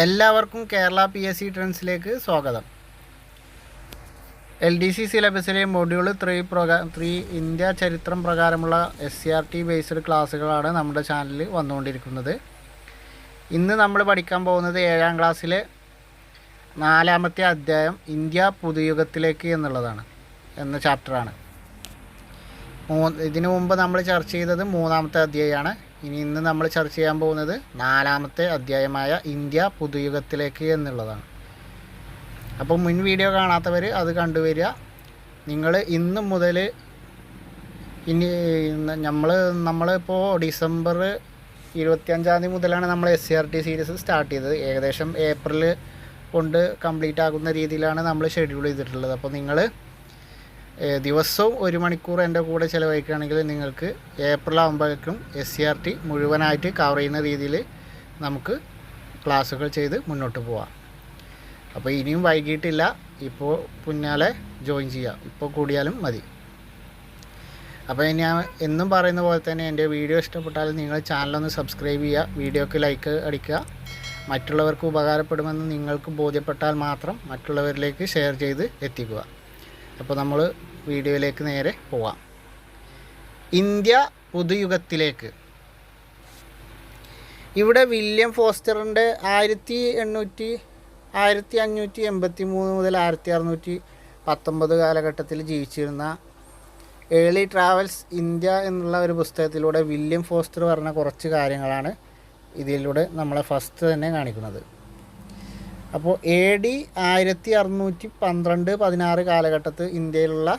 എല്ലാവർക്കും കേരള PSC ട്രെൻഡ്സിലേക്ക് സ്വാഗതം. LDC സിലബസിലെ module 3 India ചരിത്രം പ്രകാരമുള്ള SCRT ബേസ്ഡ് ക്ലാസ്സുകളാണ് നമ്മുടെ ചാനലിൽ വന്നുകൊണ്ടിരിക്കുന്നത്. ഇന്ന് നമ്മൾ പഠിക്കാൻ പോകുന്നത് 7ാം ക്ലാസ്സിലെ 4ാമത്തെ അധ്യായം ഇന്ത്യ പുതുയുഗത്തിലേക്ക് എന്ന ചാപ്റ്ററാണ്. ഇതിനു മുമ്പ് നമ്മൾ ചർച്ച ചെയ്തത് 3ാമത്തെ അധ്യായമാണ്. ഇന്ന് നമ്മൾ ചർച്ച ചെയ്യാൻ പോകുന്നത് 4ാമത്തെ അധ്യായമായ ഇന്ത്യ പുതുയുഗത്തിലേക്ക് എന്നുള്ളതാണ്. അപ്പോൾ മുൻ വീഡിയോ കാണാത്തവർ അത് കണ്ടുവരിക. നിങ്ങൾ ഇന്ന് മുതൽ നമ്മളിപ്പോൾ ഡിസംബർ 25-ാം തീയതി മുതലാണ് നമ്മൾ SCRT സീരീസ് സ്റ്റാർട്ട് ചെയ്തത്. ഏകദേശം ഏപ്രിൽ കൊണ്ട് കംപ്ലീറ്റ് ആകുന്ന രീതിയിലാണ് നമ്മൾ ഷെഡ്യൂൾ ചെയ്തിട്ടുള്ളത്. അപ്പോൾ നിങ്ങൾ ദിവസവും 1 മണിക്കൂർ എൻ്റെ കൂടെ ചിലവഴിക്കുകയാണെങ്കിൽ നിങ്ങൾക്ക് ഏപ്രിൽ ആകുമ്പോഴേക്കും SCRT മുഴുവനായിട്ട് കവർ ചെയ്യുന്ന രീതിയിൽ നമുക്ക് ക്ലാസ്സുകൾ ചെയ്ത് മുന്നോട്ട് പോവാം. അപ്പോൾ ഇനിയും വൈകിട്ടില്ല, ഇപ്പോൾ പിന്നാലെ ജോയിൻ ചെയ്യാം, ഇപ്പോൾ കൂടിയാലും മതി. അപ്പോൾ ഞാൻ എന്നും പറയുന്ന പോലെ തന്നെ എൻ്റെ വീഡിയോ ഇഷ്ടപ്പെട്ടാൽ നിങ്ങൾ ചാനലൊന്ന് സബ്സ്ക്രൈബ് ചെയ്യുക, വീഡിയോക്ക് ലൈക്ക് അടിക്കുക. മറ്റുള്ളവർക്ക് ഉപകാരപ്പെടുമെന്ന് നിങ്ങൾക്ക് ബോധ്യപ്പെട്ടാൽ മാത്രം മറ്റുള്ളവരിലേക്ക് ഷെയർ ചെയ്ത് എത്തിക്കുക. അപ്പോൾ നമ്മൾ വീഡിയോയിലേക്ക് നേരെ പോവാം. ഇന്ത്യ പുതുയുഗത്തിലേക്ക്. ഇവിടെ വില്യം ഫോസ്റ്ററിൻ്റെ 1583 മുതൽ 1619 കാലഘട്ടത്തിൽ ജീവിച്ചിരുന്ന ഏർലി ട്രാവൽസ് ഇന്ത്യ എന്നുള്ള ഒരു പുസ്തകത്തിലൂടെ വില്യം ഫോസ്റ്റർ പറഞ്ഞ കുറച്ച് കാര്യങ്ങളാണ് ഇതിലൂടെ നമ്മളെ ഫസ്റ്റ് തന്നെ കാണിക്കുന്നത്. അപ്പോൾ AD 1612-16 കാലഘട്ടത്തിൽ ഇന്ത്യയിലുള്ള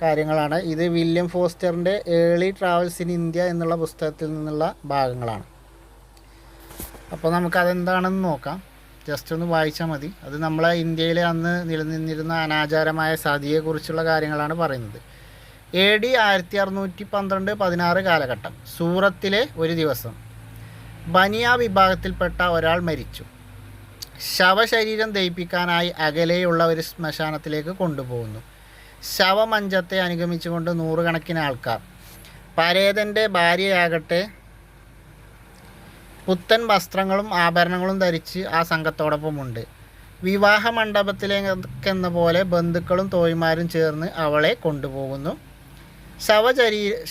കാര്യങ്ങളാണ്. ഇത് വില്യം ഫോസ്റ്ററിൻ്റെ ഏർലി ട്രാവൽസ് ഇൻ ഇന്ത്യ എന്നുള്ള പുസ്തകത്തിൽ നിന്നുള്ള ഭാഗങ്ങളാണ്. അപ്പോൾ നമുക്കതെന്താണെന്ന് നോക്കാം. ജസ്റ്റ് ഒന്ന് വായിച്ചാൽ മതി. അത് നമ്മളെ ഇന്ത്യയിൽ അന്ന് നിലനിന്നിരുന്ന അനാചാരമായ സതിയെക്കുറിച്ചുള്ള കാര്യങ്ങളാണ് പറയുന്നത്. AD 1612-16 കാലഘട്ടം. സൂറത്തിലെ ഒരു ദിവസം ബനിയ വിഭാഗത്തിൽപ്പെട്ട ഒരാൾ മരിച്ചു. ശവശരീരം ദഹിപ്പിക്കാനായി അകലെയുള്ള ഒരു ശ്മശാനത്തിലേക്ക് കൊണ്ടുപോകുന്നു. ശവമഞ്ചത്തെ അനുഗമിച്ചുകൊണ്ട് 100 കണക്കിന് ആൾക്കാർ. പരേതൻ്റെ ഭാര്യയാകട്ടെ പുത്തൻ വസ്ത്രങ്ങളും ആഭരണങ്ങളും ധരിച്ച് ആ സംഘത്തോടൊപ്പമുണ്ട്. വിവാഹ മണ്ഡപത്തിലേക്കെന്ന പോലെ ബന്ധുക്കളും തോഴിമാരും ചേർന്ന് അവളെ കൊണ്ടുപോകുന്നു.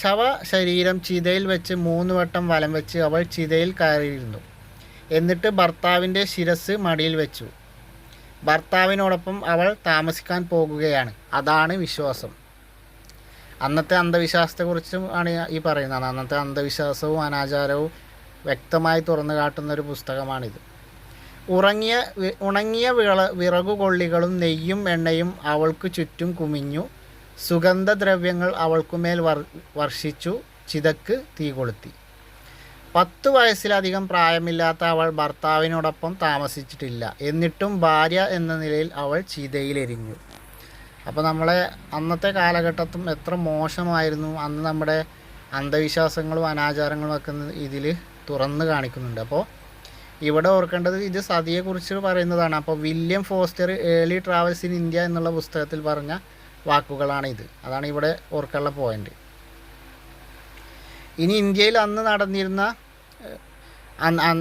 ശവശരീരം ചിതയിൽ വെച്ച് 3 വട്ടം വലം വെച്ച് അവൾ ചിതയിൽ കയറിയിരുന്നു. എന്നിട്ട് ഭർത്താവിൻ്റെ ശിരസ് മടിയിൽ വെച്ചു. ഭർത്താവിനോടൊപ്പം അവൾ താമസിക്കാൻ പോകുകയാണ്. അതാണ് വിശ്വാസം. അന്നത്തെ അന്ധവിശ്വാസത്തെക്കുറിച്ചും ആണ് ഈ പറയുന്നത്. അന്നത്തെ അന്ധവിശ്വാസവും അനാചാരവും വ്യക്തമായി തുറന്നു കാട്ടുന്ന ഒരു പുസ്തകമാണിത്. ഉണങ്ങിയ വിറകുകൊള്ളികളും നെയ്യും എണ്ണയും അവൾക്ക് ചുറ്റും കുമിഞ്ഞു. സുഗന്ധദ്രവ്യങ്ങൾ അവൾക്കുമേൽ വർഷിച്ചു. ചിതക്ക് തീ കൊളുത്തി. 10 വയസ്സിലധികം പ്രായമില്ലാത്ത അവൾ ഭർത്താവിനോടൊപ്പം താമസിച്ചിട്ടില്ല. എന്നിട്ടും ഭാര്യ എന്ന നിലയിൽ അവൾ ചിതയിലെരിഞ്ഞു. അപ്പോൾ നമ്മളെ അന്നത്തെ കാലഘട്ടത്തും എത്ര മോശമായിരുന്നു. അന്ന് നമ്മുടെ അന്ധവിശ്വാസങ്ങളും അനാചാരങ്ങളും ഒക്കെ ഇതിൽ തുറന്ന് കാണിക്കുന്നുണ്ട്. അപ്പോൾ ഇവിടെ ഓർക്കേണ്ടത് ഇത് സതിയെക്കുറിച്ച് പറയുന്നതാണ്. അപ്പോൾ William foster early travels in India എന്നുള്ള പുസ്തകത്തിൽ പറഞ്ഞ വാക്കുകളാണിത്. അതാണ് ഇവിടെ ഓർക്കാനുള്ള പോയിൻ്റ്. ഇനി ഇന്ത്യയിൽ അന്ന് നടന്നിരുന്ന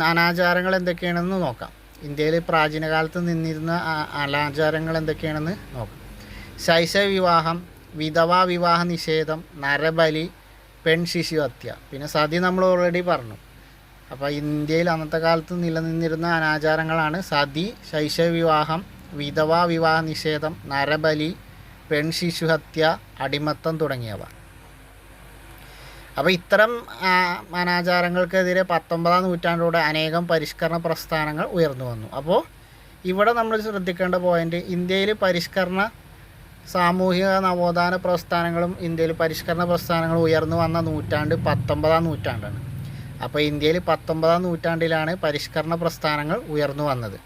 അനാചാരങ്ങൾ എന്തൊക്കെയാണെന്ന് നോക്കാം. ഇന്ത്യയിൽ പ്രാചീന കാലത്ത് നിന്നിരുന്ന അനാചാരങ്ങൾ എന്തൊക്കെയാണെന്ന് നോക്കാം. ശൈശവ വിവാഹം, വിധവാ വിവാഹ നിഷേധം, നരബലി, പെൺശിശു ഹത്യ, പിന്നെ സതി നമ്മൾ ഓൾറെഡി പറഞ്ഞു. അപ്പോൾ ഇന്ത്യയിൽ അന്നത്തെ കാലത്ത് നിലനിന്നിരുന്ന അനാചാരങ്ങളാണ് സതി, ശൈശവ വിവാഹം, വിധവാ വിവാഹ നിഷേധം, നരബലി, പെൺശിശു ഹത്യ, അടിമത്തം തുടങ്ങിയവ. അപ്പോൾ ഇത്തരം അനാചാരങ്ങൾക്കെതിരെ 19ാം നൂറ്റാണ്ടോടെ അനേകം പരിഷ്കരണ പ്രസ്ഥാനങ്ങൾ ഉയർന്നു വന്നു. അപ്പോൾ ഇവിടെ നമ്മൾ ശ്രദ്ധിക്കേണ്ട പോയിൻ്റ്, ഇന്ത്യയിൽ സാമൂഹിക നവോത്ഥാന പ്രസ്ഥാനങ്ങളും ഇന്ത്യയിൽ പരിഷ്കരണ പ്രസ്ഥാനങ്ങളും ഉയർന്നു വന്ന നൂറ്റാണ്ട് 19ാം നൂറ്റാണ്ടാണ്. അപ്പോൾ ഇന്ത്യയിൽ 19ാം നൂറ്റാണ്ടിലാണ് പരിഷ്കരണ പ്രസ്ഥാനങ്ങൾ ഉയർന്നു വന്നത്.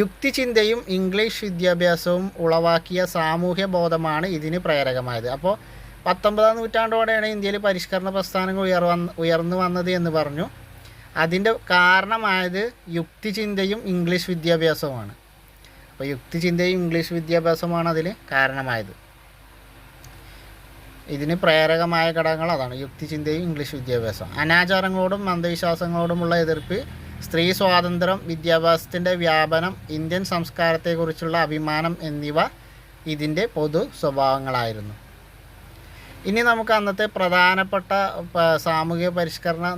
യുക്തിചിന്തയും ഇംഗ്ലീഷ് വിദ്യാഭ്യാസവും ഉളവാക്കിയ സാമൂഹ്യ ബോധമാണ് ഇതിന് പ്രേരകമായത്. അപ്പോൾ 19ാം നൂറ്റാണ്ടോടെയാണ് ഇന്ത്യയിൽ പരിഷ്കരണ പ്രസ്ഥാനങ്ങൾ ഉയർന്നു വന്നത് എന്ന് പറഞ്ഞു. അതിൻ്റെ കാരണമായത് യുക്തിചിന്തയും ഇംഗ്ലീഷ് വിദ്യാഭ്യാസവുമാണ്. അപ്പോൾ യുക്തിചിന്തയും ഇംഗ്ലീഷ് വിദ്യാഭ്യാസവുമാണ് അതിന് കാരണമായത്. ഇതിന് പ്രേരകമായ ഘടകങ്ങൾ അതാണ് യുക്തിചിന്തയും ഇംഗ്ലീഷ് വിദ്യാഭ്യാസം. അനാചാരങ്ങളോടും അന്ധവിശ്വാസങ്ങളോടുമുള്ള എതിർപ്പ് സ്ത്രീ സ്വാതന്ത്ര്യം, വിദ്യാഭ്യാസത്തിൻ്റെ വ്യാപനം, ഇന്ത്യൻ സംസ്കാരത്തെക്കുറിച്ചുള്ള അഭിമാനം എന്നിവ ഇതിൻ്റെ പൊതു സ്വഭാവങ്ങളായിരുന്നു. ഇനി നമുക്ക് അന്നത്തെ പ്രധാനപ്പെട്ട സാമൂഹിക പരിഷ്കരണ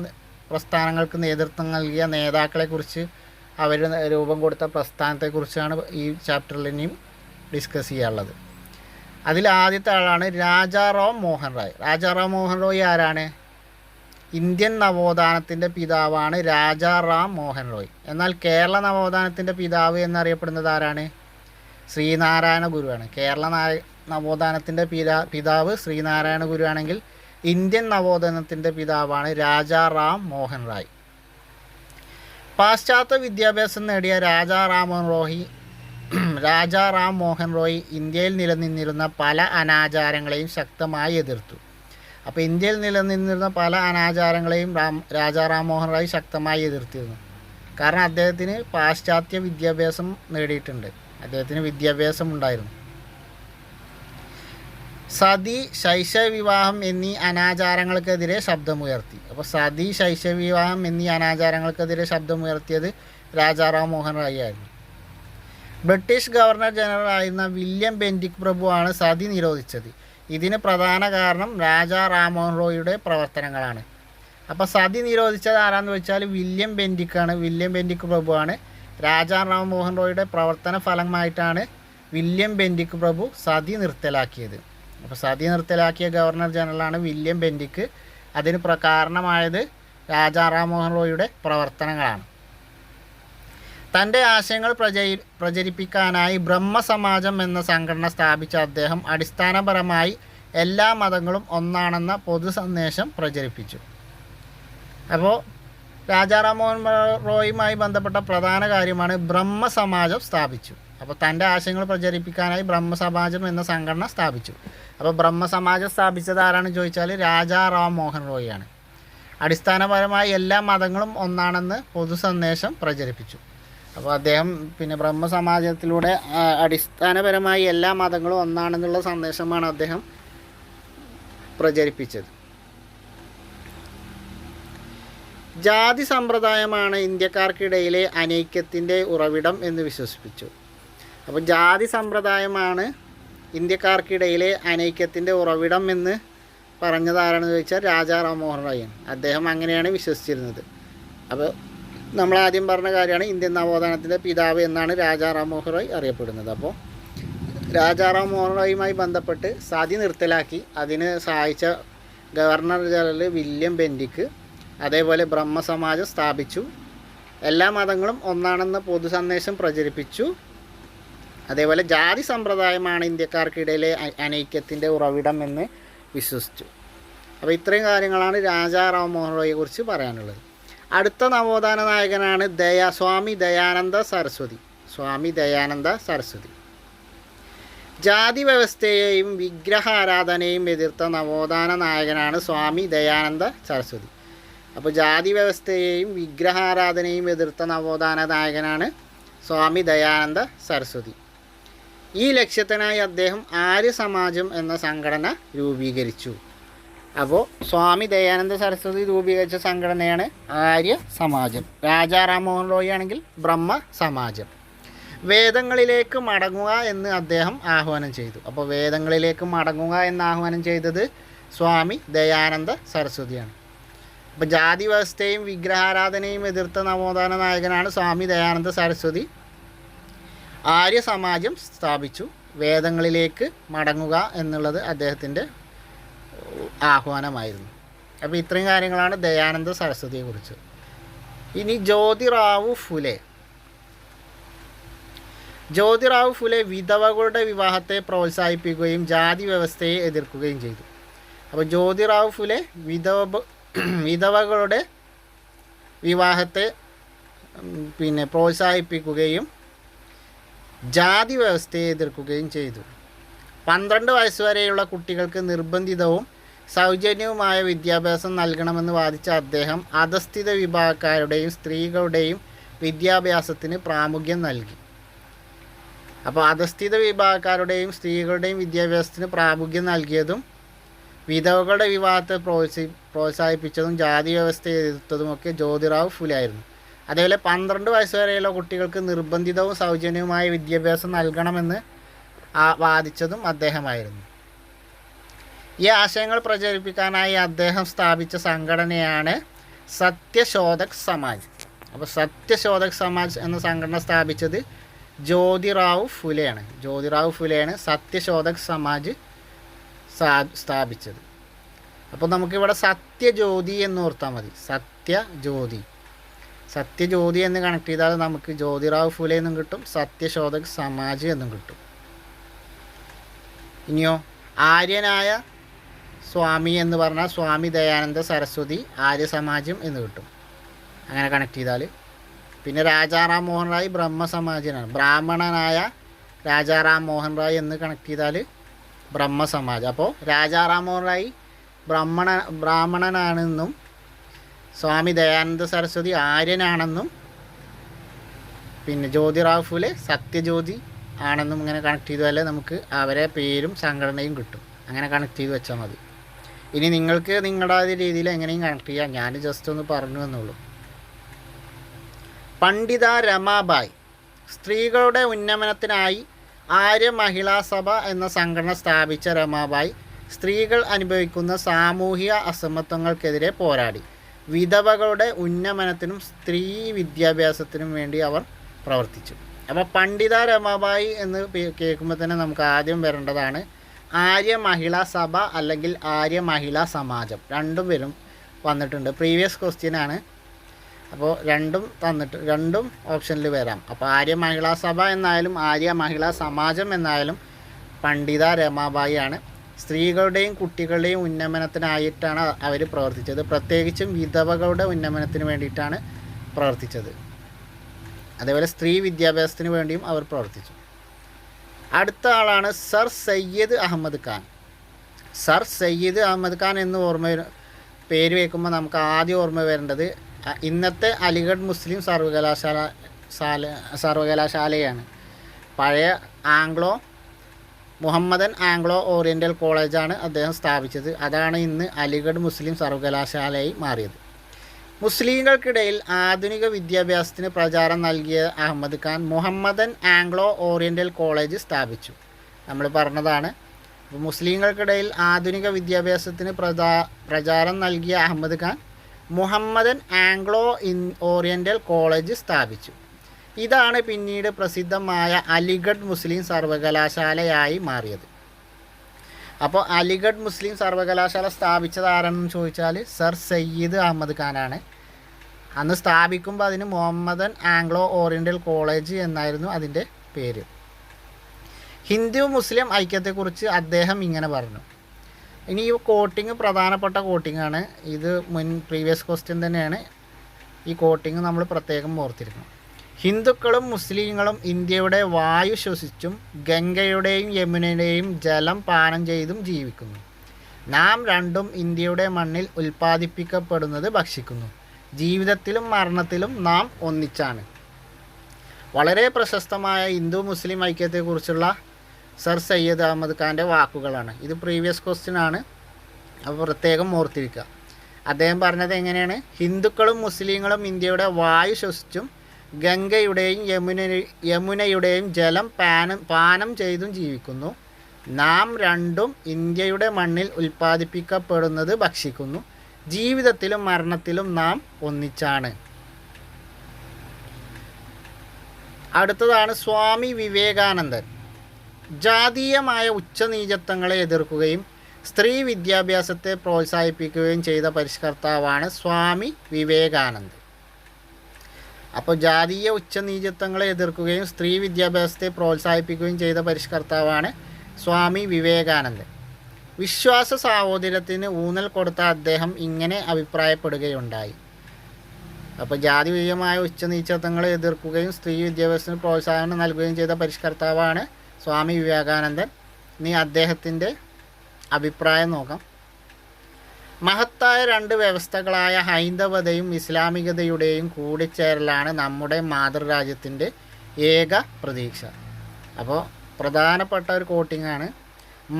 പ്രസ്ഥാനങ്ങൾക്ക് നേതൃത്വം നൽകിയ നേതാക്കളെക്കുറിച്ച്, അവർ രൂപം കൊടുത്ത പ്രസ്ഥാനത്തെക്കുറിച്ചാണ് ഈ ചാപ്റ്ററിൽ ഇനിയും ഡിസ്കസ് ചെയ്യാനുള്ളത്. അതിൽ ആദ്യത്തെ ആളാണ് രാജാറാം മോഹൻ റായ്. രാജാറാം മോഹൻ റോയ് ആരാണ്? ഇന്ത്യൻ നവോത്ഥാനത്തിൻ്റെ പിതാവാണ് രാജാറാം മോഹൻ റോയ്. എന്നാൽ കേരള നവോത്ഥാനത്തിൻ്റെ പിതാവ് എന്നറിയപ്പെടുന്നത് ആരാണ്? ശ്രീനാരായണ ഗുരുവാണ്. കേരള നവോത്ഥാനത്തിൻ്റെ പിതാവ് ശ്രീനാരായണ ഗുരു ആണെങ്കിൽ ഇന്ത്യൻ നവോത്ഥാനത്തിൻ്റെ പിതാവാണ് രാജാറാം മോഹൻ റായ്. പാശ്ചാത്യ വിദ്യാഭ്യാസം നേടിയ രാജാറാം മോഹൻ റോയ് ഇന്ത്യയിൽ നിലനിന്നിരുന്ന പല അനാചാരങ്ങളെയും ശക്തമായി എതിർത്തു. അപ്പോൾ ഇന്ത്യയിൽ നിലനിന്നിരുന്ന പല അനാചാരങ്ങളെയും രാജാറാം മോഹൻ റായ് ശക്തമായി എതിർത്തിരുന്നു. കാരണം അദ്ദേഹത്തിന് പാശ്ചാത്യ വിദ്യാഭ്യാസം നേടിയിട്ടുണ്ട്, അദ്ദേഹത്തിന് വിദ്യാഭ്യാസം ഉണ്ടായിരുന്നു. സതി, ശൈശവ വിവാഹം എന്നീ അനാചാരങ്ങൾക്കെതിരെ ശബ്ദമുയർത്തി. അപ്പോൾ സതി, ശൈശവ വിവാഹം എന്നീ അനാചാരങ്ങൾക്കെതിരെ ശബ്ദമുയർത്തിയത് രാജാറാം മോഹൻ റായ് ആയിരുന്നു. ബ്രിട്ടീഷ് ഗവർണർ ജനറൽ ആയിരുന്ന വില്യം ബെൻറ്റിക് പ്രഭുവാണ് സതി നിരോധിച്ചത്. ഇതിന് പ്രധാന കാരണം രാജാറാം മോഹൻ റോയിയുടെ പ്രവർത്തനങ്ങളാണ്. അപ്പോൾ സതി നിരോധിച്ചത് ആരാന്ന് വെച്ചാൽ വില്യം ബെൻറ്റിക്കാണ്. വില്യം ബെൻറ്റിക് പ്രഭുവാണ്. രാജാറാം മോഹൻ റോയിയുടെ പ്രവർത്തന ഫലമായിട്ടാണ് വില്യം ബെൻറ്റിക് പ്രഭു സതി നിർത്തലാക്കിയത്. അപ്പോൾ സതി നിർത്തലാക്കിയ ഗവർണർ ജനറലാണ് വില്യം ബെൻറ്റിക്ക്. അതിന് കാരണമായത് രാജാറാം മോഹൻ റോയിയുടെ പ്രവർത്തനങ്ങളാണ്. തൻ്റെ ആശയങ്ങൾ പ്രചരിപ്പിക്കാനായി ബ്രഹ്മസമാജം എന്ന സംഘടന സ്ഥാപിച്ച അദ്ദേഹം അടിസ്ഥാനപരമായി എല്ലാ മതങ്ങളും ഒന്നാണെന്ന പൊതു സന്ദേശം പ്രചരിപ്പിച്ചു. അപ്പോൾ രാജാറാം മോഹൻ റോയുമായി ബന്ധപ്പെട്ട പ്രധാന കാര്യമാണ് ബ്രഹ്മസമാജം സ്ഥാപിച്ചു. അപ്പോൾ തൻ്റെ ആശയങ്ങൾ പ്രചരിപ്പിക്കാനായി ബ്രഹ്മസമാജം എന്ന സംഘടന സ്ഥാപിച്ചു. അപ്പോൾ ബ്രഹ്മസമാജം സ്ഥാപിച്ചത് ആരാണെന്ന് ചോദിച്ചാൽ രാജാറാം മോഹൻ റോയിയാണ്. അടിസ്ഥാനപരമായി എല്ലാ മതങ്ങളും ഒന്നാണെന്ന് പൊതു സന്ദേശം പ്രചരിപ്പിച്ചു. അപ്പോൾ അദ്ദേഹം ബ്രഹ്മസമാജത്തിലൂടെ അടിസ്ഥാനപരമായി എല്ലാ മതങ്ങളും ഒന്നാണെന്നുള്ള സന്ദേശമാണ് അദ്ദേഹം പ്രചരിപ്പിച്ചത്. ജാതി സമ്പ്രദായമാണ് ഇന്ത്യക്കാർക്കിടയിലെ അനൈക്യത്തിൻ്റെ ഉറവിടം എന്ന് വിശ്വസിപ്പിച്ചു. അപ്പോൾ ജാതി സമ്പ്രദായമാണ് ഇന്ത്യക്കാർക്കിടയിലെ അനൈക്യത്തിൻ്റെ ഉറവിടം എന്ന് പറഞ്ഞത് ആരാണെന്ന് ചോദിച്ചാൽ രാജാറാം മോഹൻ റായാണ്. അദ്ദേഹം അങ്ങനെയാണ് വിശ്വസിച്ചിരുന്നത്. അപ്പോൾ നമ്മൾ ആദ്യം പറഞ്ഞ കാര്യമാണ് ഇന്ത്യൻ നവോത്ഥാനത്തിൻ്റെ പിതാവ് എന്നാണ് രാജാറാം മോഹൻ റോയ് അറിയപ്പെടുന്നത്. അപ്പോൾ രാജാറാം മോഹൻ റോയുമായി ബന്ധപ്പെട്ട് സതി നിർത്തലാക്കി അതിന് സഹായിച്ച ഗവർണർ ജനറൽ വില്യം ബെൻറ്റിക്ക്, അതേപോലെ ബ്രഹ്മസമാജം സ്ഥാപിച്ചു, എല്ലാ മതങ്ങളും ഒന്നാണെന്ന പൊതു സന്ദേശം പ്രചരിപ്പിച്ചു, അതേപോലെ ജാതി സമ്പ്രദായമാണ് ഇന്ത്യക്കാർക്കിടയിലെ അനൈക്യത്തിൻ്റെ ഉറവിടം എന്ന് വിശ്വസിച്ചു. അപ്പോൾ ഇത്രയും കാര്യങ്ങളാണ് രാജാറാം മോഹൻ റോയിയെ കുറിച്ച് പറയാനുള്ളത്. അടുത്ത നവോത്ഥാന നായകനാണ് സ്വാമി ദയാനന്ദ സരസ്വതി. ജാതി വ്യവസ്ഥയെയും വിഗ്രഹാരാധനയും എതിർത്ത നവോത്ഥാന നായകനാണ് സ്വാമി ദയാനന്ദ സരസ്വതി. അപ്പോൾ ജാതി വ്യവസ്ഥയെയും വിഗ്രഹാരാധനയും എതിർത്ത നവോത്ഥാന നായകനാണ് സ്വാമി ദയാനന്ദ സരസ്വതി. ഈ ലക്ഷ്യത്തിനായി അദ്ദേഹം ആര്യ സമാജം എന്ന സംഘടന രൂപീകരിച്ചു. അപ്പോൾ സ്വാമി ദയാനന്ദ സരസ്വതി രൂപീകരിച്ച സംഘടനയാണ് ആര്യ സമാജം. രാജാറാം മോഹൻ റോയ് ആണെങ്കിൽ ബ്രഹ്മ സമാജം. വേദങ്ങളിലേക്ക് മടങ്ങുക എന്ന് അദ്ദേഹം ആഹ്വാനം ചെയ്തു. അപ്പോൾ വേദങ്ങളിലേക്ക് മടങ്ങുക എന്ന് ആഹ്വാനം ചെയ്തത് സ്വാമി ദയാനന്ദ സരസ്വതിയാണ്. അപ്പോൾ ജാതി വ്യവസ്ഥയും വിഗ്രഹാരാധനയും എതിർത്ത നവോത്ഥാന നായകനാണ് സ്വാമി ദയാനന്ദ സരസ്വതി. ആര്യ സമാജം സ്ഥാപിച്ചു. വേദങ്ങളിലേക്ക് മടങ്ങുക എന്നുള്ളത് അദ്ദേഹത്തിൻ്റെ ആഹ്വാനമായിരുന്നു. അപ്പോൾ ഇത്രയും കാര്യങ്ങളാണ് ദയാനന്ദ സരസ്വതിയെക്കുറിച്ച്. ഇനി ജ്യോതിറാവു ഫുലെ വിധവകളുടെ വിവാഹത്തെ പ്രോത്സാഹിപ്പിക്കുകയും ജാതി വ്യവസ്ഥയെ എതിർക്കുകയും ചെയ്തു. അപ്പോൾ ജ്യോതിറാവു ഫുലെ വിധവകളുടെ വിവാഹത്തെ പ്രോത്സാഹിപ്പിക്കുകയും ജാതി വ്യവസ്ഥയെ എതിർക്കുകയും ചെയ്തു. 12 വയസ്സുവരെയുള്ള കുട്ടികൾക്ക് നിർബന്ധിതവും സൗജന്യവുമായ വിദ്യാഭ്യാസം നൽകണമെന്ന് വാദിച്ച അദ്ദേഹം അധസ്ഥിത വിഭാഗക്കാരുടെയും സ്ത്രീകളുടെയും വിദ്യാഭ്യാസത്തിന് പ്രാമുഖ്യം നൽകി. അപ്പോൾ അധസ്ഥിത വിഭാഗക്കാരുടെയും സ്ത്രീകളുടെയും വിദ്യാഭ്യാസത്തിന് പ്രാമുഖ്യം നൽകിയതും വിധവകളുടെ വിവാഹത്തെ പ്രോത്സാഹിപ്പിച്ചതും ജാതി വ്യവസ്ഥയെ എതിർത്തതുമൊക്കെ ജ്യോതിറാവു ഫുലെ ആയിരുന്നു. അതേപോലെ 12 വയസ്സ് വരെയുള്ള കുട്ടികൾക്ക് നിർബന്ധിതവും സൗജന്യവുമായ വിദ്യാഭ്യാസം നൽകണമെന്ന് വാദിച്ചതും അദ്ദേഹമായിരുന്നു. ഈ ആശയങ്ങൾ പ്രചരിപ്പിക്കാനായി അദ്ദേഹം സ്ഥാപിച്ച സംഘടനയാണ് സത്യശോധക് സമാജ്. അപ്പോൾ സത്യശോധക് സമാജ് എന്ന സംഘടന സ്ഥാപിച്ചത് ജ്യോതിറാവു ഫുലെയാണ്. ജ്യോതിറാവു ഫുലെയാണ് സത്യശോധക് സമാജ് സ്ഥാപിച്ചത്. അപ്പോൾ നമുക്കിവിടെ സത്യജ്യോതി എന്ന് ഓർത്താൽ മതി. സത്യജ്യോതി എന്ന് കണക്ട് ചെയ്താൽ നമുക്ക് ജ്യോതിറാവു ഫുലെ എന്നും കിട്ടും, സത്യശോധക് സമാജ് എന്നും കിട്ടും. ഇനിയോ ആര്യനായ സ്വാമി എന്ന് പറഞ്ഞാൽ സ്വാമി ദയാനന്ദ സരസ്വതി ആര്യ സമാജം എന്ന് കിട്ടും, അങ്ങനെ കണക്ട് ചെയ്താൽ. പിന്നെ രാജാറാം മോഹൻ റായ് ബ്രഹ്മസമാജനാണ്. ബ്രാഹ്മണനായ രാജാറാം മോഹൻ റായ് എന്ന് കണക്ട് ചെയ്താൽ ബ്രഹ്മസമാജ്. അപ്പോൾ രാജാറാം മോഹൻ റായ് ബ്രാഹ്മണനാണെന്നും സ്വാമി ദയാനന്ദ സരസ്വതി ആര്യനാണെന്നും പിന്നെ ജ്യോതിറാവു ഫുലെ സത്യജ്യോതി ആണെന്നും ഇങ്ങനെ കണക്ട് ചെയ്താൽ നമുക്ക് അവരെ പേരും സംഘടനയും കിട്ടും. അങ്ങനെ കണക്ട് ചെയ്ത് വെച്ചാൽ മതി. ഇനി നിങ്ങൾക്ക് നിങ്ങളുടെ രീതിയിൽ എങ്ങനെയും കണക്ട് ചെയ്യാം, ഞാൻ ജസ്റ്റ് ഒന്ന് പറഞ്ഞു എന്നുള്ളൂ. പണ്ഡിത രമാബായി സ്ത്രീകളുടെ ഉന്നമനത്തിനായി ആര്യ മഹിളാ സഭ എന്ന സംഘടന സ്ഥാപിച്ച രമാബായി സ്ത്രീകൾ അനുഭവിക്കുന്ന സാമൂഹിക അസമത്വങ്ങൾക്കെതിരെ പോരാടി. വിധവകളുടെ ഉന്നമനത്തിനും സ്ത്രീ വിദ്യാഭ്യാസത്തിനും വേണ്ടി അവർ പ്രവർത്തിച്ചു. അപ്പോൾ പണ്ഡിത രമാബായി എന്ന് കേൾക്കുമ്പോൾ തന്നെ നമുക്ക് ആദ്യം വരേണ്ടതാണ് ആര്യ മഹിളാ സഭ അല്ലെങ്കിൽ ആര്യ മഹിളാ സമാജം. രണ്ടും വന്നിട്ടുണ്ട്, പ്രീവിയസ് ക്വസ്റ്റ്യനാണ്. അപ്പോൾ രണ്ടും ഓപ്ഷനിൽ വരാം. അപ്പോൾ ആര്യ മഹിളാ സഭ എന്നായാലും ആര്യ മഹിളാ സമാജം എന്നായാലും പണ്ഡിത രമാബായി ആണ്. സ്ത്രീകളുടെയും കുട്ടികളുടെയും ഉന്നമനത്തിനായിട്ടാണ് അവർ പ്രവർത്തിച്ചത്. പ്രത്യേകിച്ചും വിധവകളുടെ ഉന്നമനത്തിന് വേണ്ടിയിട്ടാണ് പ്രവർത്തിച്ചത്. അതേപോലെ സ്ത്രീ വിദ്യാഭ്യാസത്തിന് വേണ്ടിയും അവർ പ്രവർത്തിച്ചു. അടുത്ത ആളാണ് സർ സയ്യിദ് അഹമ്മദ് ഖാൻ. സർ സയ്യിദ് അഹമ്മദ് ഖാൻ എന്ന് പേര് വയ്ക്കുമ്പോൾ നമുക്ക് ആദ്യം ഓർമ്മ വരേണ്ടത് ഇന്നത്തെ അലിഗഡ് മുസ്ലിം സർവകലാശാലയാണ്. പഴയ മുഹമ്മദൻ ആംഗ്ലോ ഓറിയൻ്റൽ കോളേജാണ് അദ്ദേഹം സ്ഥാപിച്ചത്. അതാണ് ഇന്ന് അലിഗഡ് മുസ്ലിം സർവകലാശാലയായി മാറിയത്. മുസ്ലിങ്ങൾക്കിടയിൽ ആധുനിക വിദ്യാഭ്യാസത്തിന് പ്രചാരം നൽകിയ Ahmad Khan Muhammadan Anglo Oriental College സ്ഥാപിച്ചു. നമ്മൾ പറഞ്ഞതാണ്. മുസ്ലിങ്ങൾക്കിടയിൽ ആധുനിക വിദ്യാഭ്യാസത്തിന് പ്രചാരം നൽകിയ Ahmad Khan Muhammadan Anglo Oriental College സ്ഥാപിച്ചു. ഇതാണ് പിന്നീട് പ്രസിദ്ധമായ അലിഗഡ് മുസ്ലിം സർവകലാശാലയായി മാറിയത്. അപ്പോൾ അലിഗഡ് മുസ്ലിം സർവകലാശാല സ്ഥാപിച്ചത് ആരാണെന്ന് ചോദിച്ചാൽ സർ സയ്യിദ് അഹമ്മദ് ഖാനാണ്. അന്ന് സ്ഥാപിക്കുമ്പോൾ അതിന് മുഹമ്മദൻ ആംഗ്ലോ ഓറിയൻ്റൽ കോളേജ് എന്നായിരുന്നു അതിൻ്റെ പേര്. ഹിന്ദു മുസ്ലിം ഐക്യത്തെക്കുറിച്ച് അദ്ദേഹം ഇങ്ങനെ പറഞ്ഞു. ഇനി ഈ കോട്ടിങ് പ്രധാനപ്പെട്ട കോട്ടിങ്ങാണ്. ഇത് പ്രീവിയസ് ക്വസ്റ്റ്യൻ തന്നെയാണ്. ഈ കോട്ടിങ് നമ്മൾ പ്രത്യേകം ഓർത്തിരിക്കണം. ഹിന്ദുക്കളും മുസ്ലിങ്ങളും ഇന്ത്യയുടെ വായു ശ്വസിച്ചും ഗംഗയുടെയും യമുനയുടെയും ജലം പാനം ചെയ്തും ജീവിക്കുന്നു. നാം രണ്ടും ഇന്ത്യയുടെ മണ്ണിൽ ഉൽപ്പാദിപ്പിക്കപ്പെടുന്നത് ഭക്ഷിക്കുന്നു. ജീവിതത്തിലും മരണത്തിലും നാം ഒന്നിച്ചാണ്. വളരെ പ്രശസ്തമായ ഹിന്ദു മുസ്ലിം ഐക്യത്തെക്കുറിച്ചുള്ള സർ സയ്യിദ് അഹമ്മദ് ഖാൻ്റെ വാക്കുകളാണ്. ഇത് പ്രീവിയസ് ക്വസ്റ്റ്യൻ ആണ്, അപ്പോൾ പ്രത്യേകം ഓർത്തിരിക്കുക. അദ്ദേഹം പറഞ്ഞത് എങ്ങനെയാണ്? ഹിന്ദുക്കളും മുസ്ലിങ്ങളും ഇന്ത്യയുടെ വായു ശ്വസിച്ചും ഗംഗയുടെയും യമുനയുടെയും ജലം പാനം ചെയ്തും ജീവിക്കുന്നു. നാം രണ്ടും ഇന്ത്യയുടെ മണ്ണിൽ ഉൽപ്പാദിപ്പിക്കപ്പെടുന്നത് ഭക്ഷിക്കുന്നു. ജീവിതത്തിലും മരണത്തിലും നാം ഒന്നിച്ചാണ്. അടുത്തതാണ് സ്വാമി വിവേകാനന്ദൻ. ജാതീയമായ ഉച്ചനീചത്വങ്ങളെ എതിർക്കുകയും സ്ത്രീ വിദ്യാഭ്യാസത്തെ പ്രോത്സാഹിപ്പിക്കുകയും ചെയ്ത പരിഷ്കർത്താവാണ് സ്വാമി വിവേകാനന്ദൻ. അപ്പോൾ ജാതീയ ഉച്ചനീചത്വങ്ങളെ എതിർക്കുകയും സ്ത്രീ വിദ്യാഭ്യാസത്തെ പ്രോത്സാഹിപ്പിക്കുകയും ചെയ്ത പരിഷ്കർത്താവാണ് സ്വാമി വിവേകാനന്ദൻ. വിശ്വാസ സാഹോദര്യത്തിന് ഊന്നൽ കൊടുത്ത അദ്ദേഹം ഇങ്ങനെ അഭിപ്രായപ്പെടുകയുണ്ടായി. അപ്പോൾ ജാതിപരമായ ഉച്ചനീചത്വങ്ങളെ എതിർക്കുകയും സ്ത്രീ വിദ്യാഭ്യാസത്തിന് പ്രോത്സാഹനം നൽകുകയും ചെയ്ത പരിഷ്കർത്താവാണ് സ്വാമി വിവേകാനന്ദൻ. ഇനി അദ്ദേഹത്തിൻ്റെ അഭിപ്രായം നോക്കാം. മഹത്തായ രണ്ട് വ്യവസ്ഥകളായ ഹൈന്ദവതയും ഇസ്ലാമികതയുടെയും കൂടിച്ചേരലാണ് നമ്മുടെ മാതൃരാജ്യത്തിൻ്റെ ഏക പ്രതീക്ഷ. അപ്പോൾ പ്രധാനപ്പെട്ട ഒരു കോട്ടിങ്ങാണ്.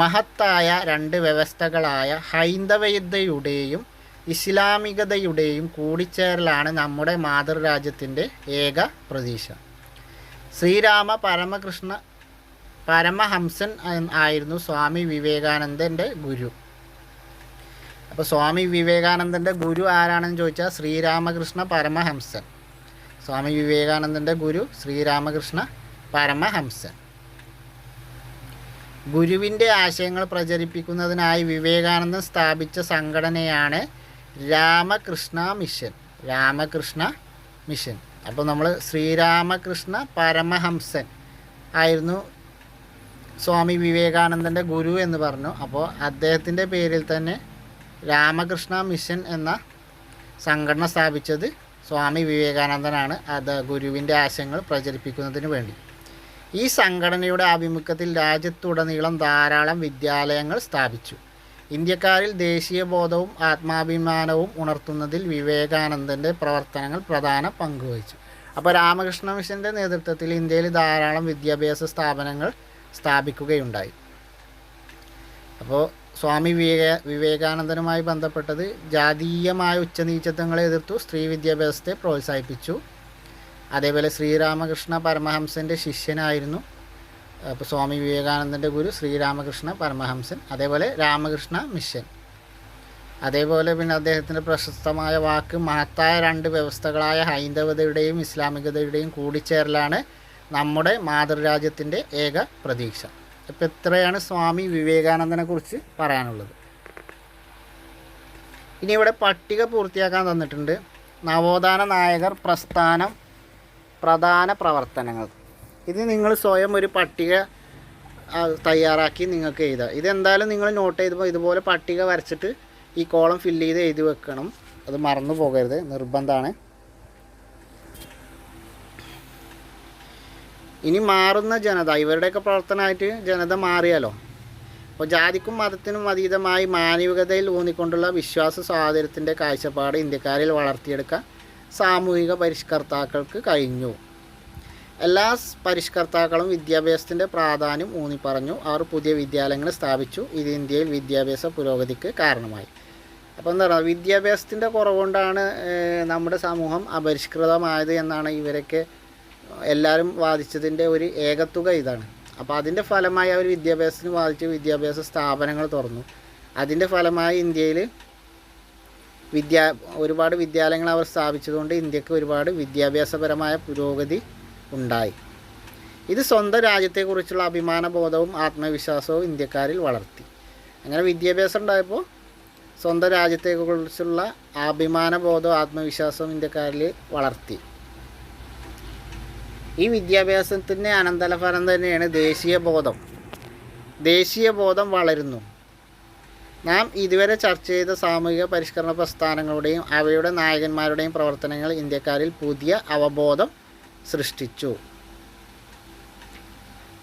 മഹത്തായ രണ്ട് വ്യവസ്ഥകളായ ഹൈന്ദവതയുടെയും ഇസ്ലാമികതയുടെയും കൂടിച്ചേരലാണ് നമ്മുടെ മാതൃരാജ്യത്തിൻ്റെ ഏക പ്രതീക്ഷ. ശ്രീരാമ പരമഹംസൻ ആയിരുന്നു സ്വാമി വിവേകാനന്ദൻ്റെ ഗുരു. അപ്പോൾ സ്വാമി വിവേകാനന്ദൻ്റെ ഗുരു ആരാണെന്ന് ചോദിച്ചാൽ ശ്രീരാമകൃഷ്ണ പരമഹംസൻ. സ്വാമി വിവേകാനന്ദൻ്റെ ഗുരു ശ്രീരാമകൃഷ്ണ പരമഹംസൻ. ഗുരുവിൻ്റെ ആശയങ്ങൾ പ്രചരിപ്പിക്കുന്നതിനായി വിവേകാനന്ദൻ സ്ഥാപിച്ച സംഘടനയാണ് രാമകൃഷ്ണ മിഷൻ. രാമകൃഷ്ണ മിഷൻ. അപ്പോൾ നമ്മൾ ശ്രീരാമകൃഷ്ണ പരമഹംസൻ ആയിരുന്നു സ്വാമി വിവേകാനന്ദൻ്റെ ഗുരു എന്ന് പറഞ്ഞു. അപ്പോൾ അദ്ദേഹത്തിൻ്റെ പേരിൽ തന്നെ രാമകൃഷ്ണ മിഷൻ എന്ന സംഘടന സ്ഥാപിച്ചത് സ്വാമി വിവേകാനന്ദനാണ്. അത് ഗുരുവിൻ്റെ ആശയങ്ങൾ പ്രചരിപ്പിക്കുന്നതിന് വേണ്ടി. ഈ സംഘടനയുടെ ആഭിമുഖ്യത്തിൽ രാജ്യത്തുടനീളം ധാരാളം വിദ്യാലയങ്ങൾ സ്ഥാപിച്ചു. ഇന്ത്യക്കാരിൽ ദേശീയബോധവും ആത്മാഭിമാനവും ഉണർത്തുന്നതിൽ വിവേകാനന്ദൻ്റെ പ്രവർത്തനങ്ങൾ പ്രധാന പങ്കുവഹിച്ചു. അപ്പോൾ രാമകൃഷ്ണ മിഷൻ്റെ നേതൃത്വത്തിൽ ഇന്ത്യയിൽ ധാരാളം വിദ്യാഭ്യാസ സ്ഥാപനങ്ങൾ സ്ഥാപിക്കുകയുണ്ടായി. അപ്പോൾ സ്വാമി വിവേകാനന്ദനുമായി ബന്ധപ്പെട്ടത് ജാതീയമായ ഉച്ചനീചത്വങ്ങളെ എതിർത്തു, സ്ത്രീ വിദ്യാഭ്യാസത്തെ പ്രോത്സാഹിപ്പിച്ചു. അതേപോലെ ശ്രീരാമകൃഷ്ണ പരമഹംസൻ്റെ ശിഷ്യനായിരുന്നു അപ്പോൾ സ്വാമി വിവേകാനന്ദൻ്റെ ഗുരു ശ്രീരാമകൃഷ്ണ പരമഹംസൻ. അതേപോലെ രാമകൃഷ്ണ മിഷൻ. അതേപോലെ പിന്നെ അദ്ദേഹത്തിൻ്റെ പ്രശസ്തമായ വാക്ക് മഹത്തായ രണ്ട് വ്യവസ്ഥകളായ ഹൈന്ദവതയുടെയും ഇസ്ലാമികതയുടെയും കൂടിച്ചേരലാണ് നമ്മുടെ മാതൃരാജ്യത്തിൻ്റെ ഏക പ്രതീക്ഷ. അപ്പോൾ ഇത്രയാണ് സ്വാമി വിവേകാനന്ദനെ കുറിച്ച് പറയാനുള്ളത്. ഇനി ഇവിടെ പട്ടിക പൂർത്തിയാക്കാൻ തന്നിട്ടുണ്ട്. നവോത്ഥാന നായകർ പ്രസ്ഥാനം പ്രധാന പ്രവർത്തനങ്ങൾ. ഇത് നിങ്ങൾ സ്വയം ഒരു പട്ടിക തയ്യാറാക്കി നിങ്ങൾക്ക് എഴുതാം. ഇതെന്തായാലും നിങ്ങൾ നോട്ട് ചെയ്തപ്പോൾ ഇതുപോലെ പട്ടിക വരച്ചിട്ട് ഈ കോളം ഫില്ല് ചെയ്ത് എഴുതി വെക്കണം. അത് മറന്നു പോകരുത്, നിർബന്ധമാണ്. ഇനി മാറുന്ന ജനത, ഇവരുടെയൊക്കെ പ്രവർത്തനമായിട്ട് ജനത മാറിയാലോ. അപ്പോൾ ജാതിക്കും മതത്തിനും അതീതമായി മാനവികതയിൽ ഊന്നിക്കൊണ്ടുള്ള വിശ്വാസ സ്വാതന്ത്ര്യത്തിൻ്റെ കാഴ്ചപ്പാട് ഇന്ത്യക്കാരിൽ വളർത്തിയെടുക്കാൻ സാമൂഹിക പരിഷ്കർത്താക്കൾക്ക് കഴിഞ്ഞു. എല്ലാ പരിഷ്കർത്താക്കളും വിദ്യാഭ്യാസത്തിൻ്റെ പ്രാധാന്യം ഊന്നിപ്പറഞ്ഞു. അവർ പുതിയ വിദ്യാലയങ്ങൾ സ്ഥാപിച്ചു. ഇത് ഇന്ത്യയിൽ വിദ്യാഭ്യാസ പുരോഗതിക്ക് കാരണമായി. അപ്പോൾ എന്താ പറയുക, വിദ്യാഭ്യാസത്തിൻ്റെ കുറവുകൊണ്ടാണ് നമ്മുടെ സമൂഹം അപരിഷ്കൃതമായത് എന്നാണ് ഇവരൊക്കെ എല്ലാവരും വാദിച്ചതിൻ്റെ ഒരു ഏകത്തുക ഇതാണ്. അപ്പോൾ അതിൻ്റെ ഫലമായി അവർ വിദ്യാഭ്യാസത്തിന് വാദിച്ച് വിദ്യാഭ്യാസ സ്ഥാപനങ്ങൾ തുറന്നു. അതിൻ്റെ ഫലമായി ഇന്ത്യയിൽ ഒരുപാട് വിദ്യാലയങ്ങൾ അവർ സ്ഥാപിച്ചതുകൊണ്ട് ഇന്ത്യക്ക് ഒരുപാട് വിദ്യാഭ്യാസപരമായ പുരോഗതി ഉണ്ടായി. ഇത് സ്വന്തം രാജ്യത്തെക്കുറിച്ചുള്ള അഭിമാനബോധവും ആത്മവിശ്വാസവും ഇന്ത്യക്കാരിൽ വളർത്തി. അങ്ങനെ വിദ്യാഭ്യാസം ഉണ്ടായപ്പോൾ സ്വന്തം രാജ്യത്തെക്കുറിച്ചുള്ള അഭിമാനബോധവും ആത്മവിശ്വാസവും ഇന്ത്യക്കാരിൽ വളർത്തി. ഈ വിദ്യാഭ്യാസത്തിൻ്റെ അനന്തരഫലം തന്നെയാണ് ദേശീയബോധം. ദേശീയബോധം വളരുന്നു. നാം ഇതുവരെ ചർച്ച ചെയ്ത സാമൂഹിക പരിഷ്കരണ പ്രസ്ഥാനങ്ങളുടെയും അവയുടെ നായകന്മാരുടെയും പ്രവർത്തനങ്ങൾ ഇന്ത്യക്കാരിൽ പുതിയ അവബോധം സൃഷ്ടിച്ചു.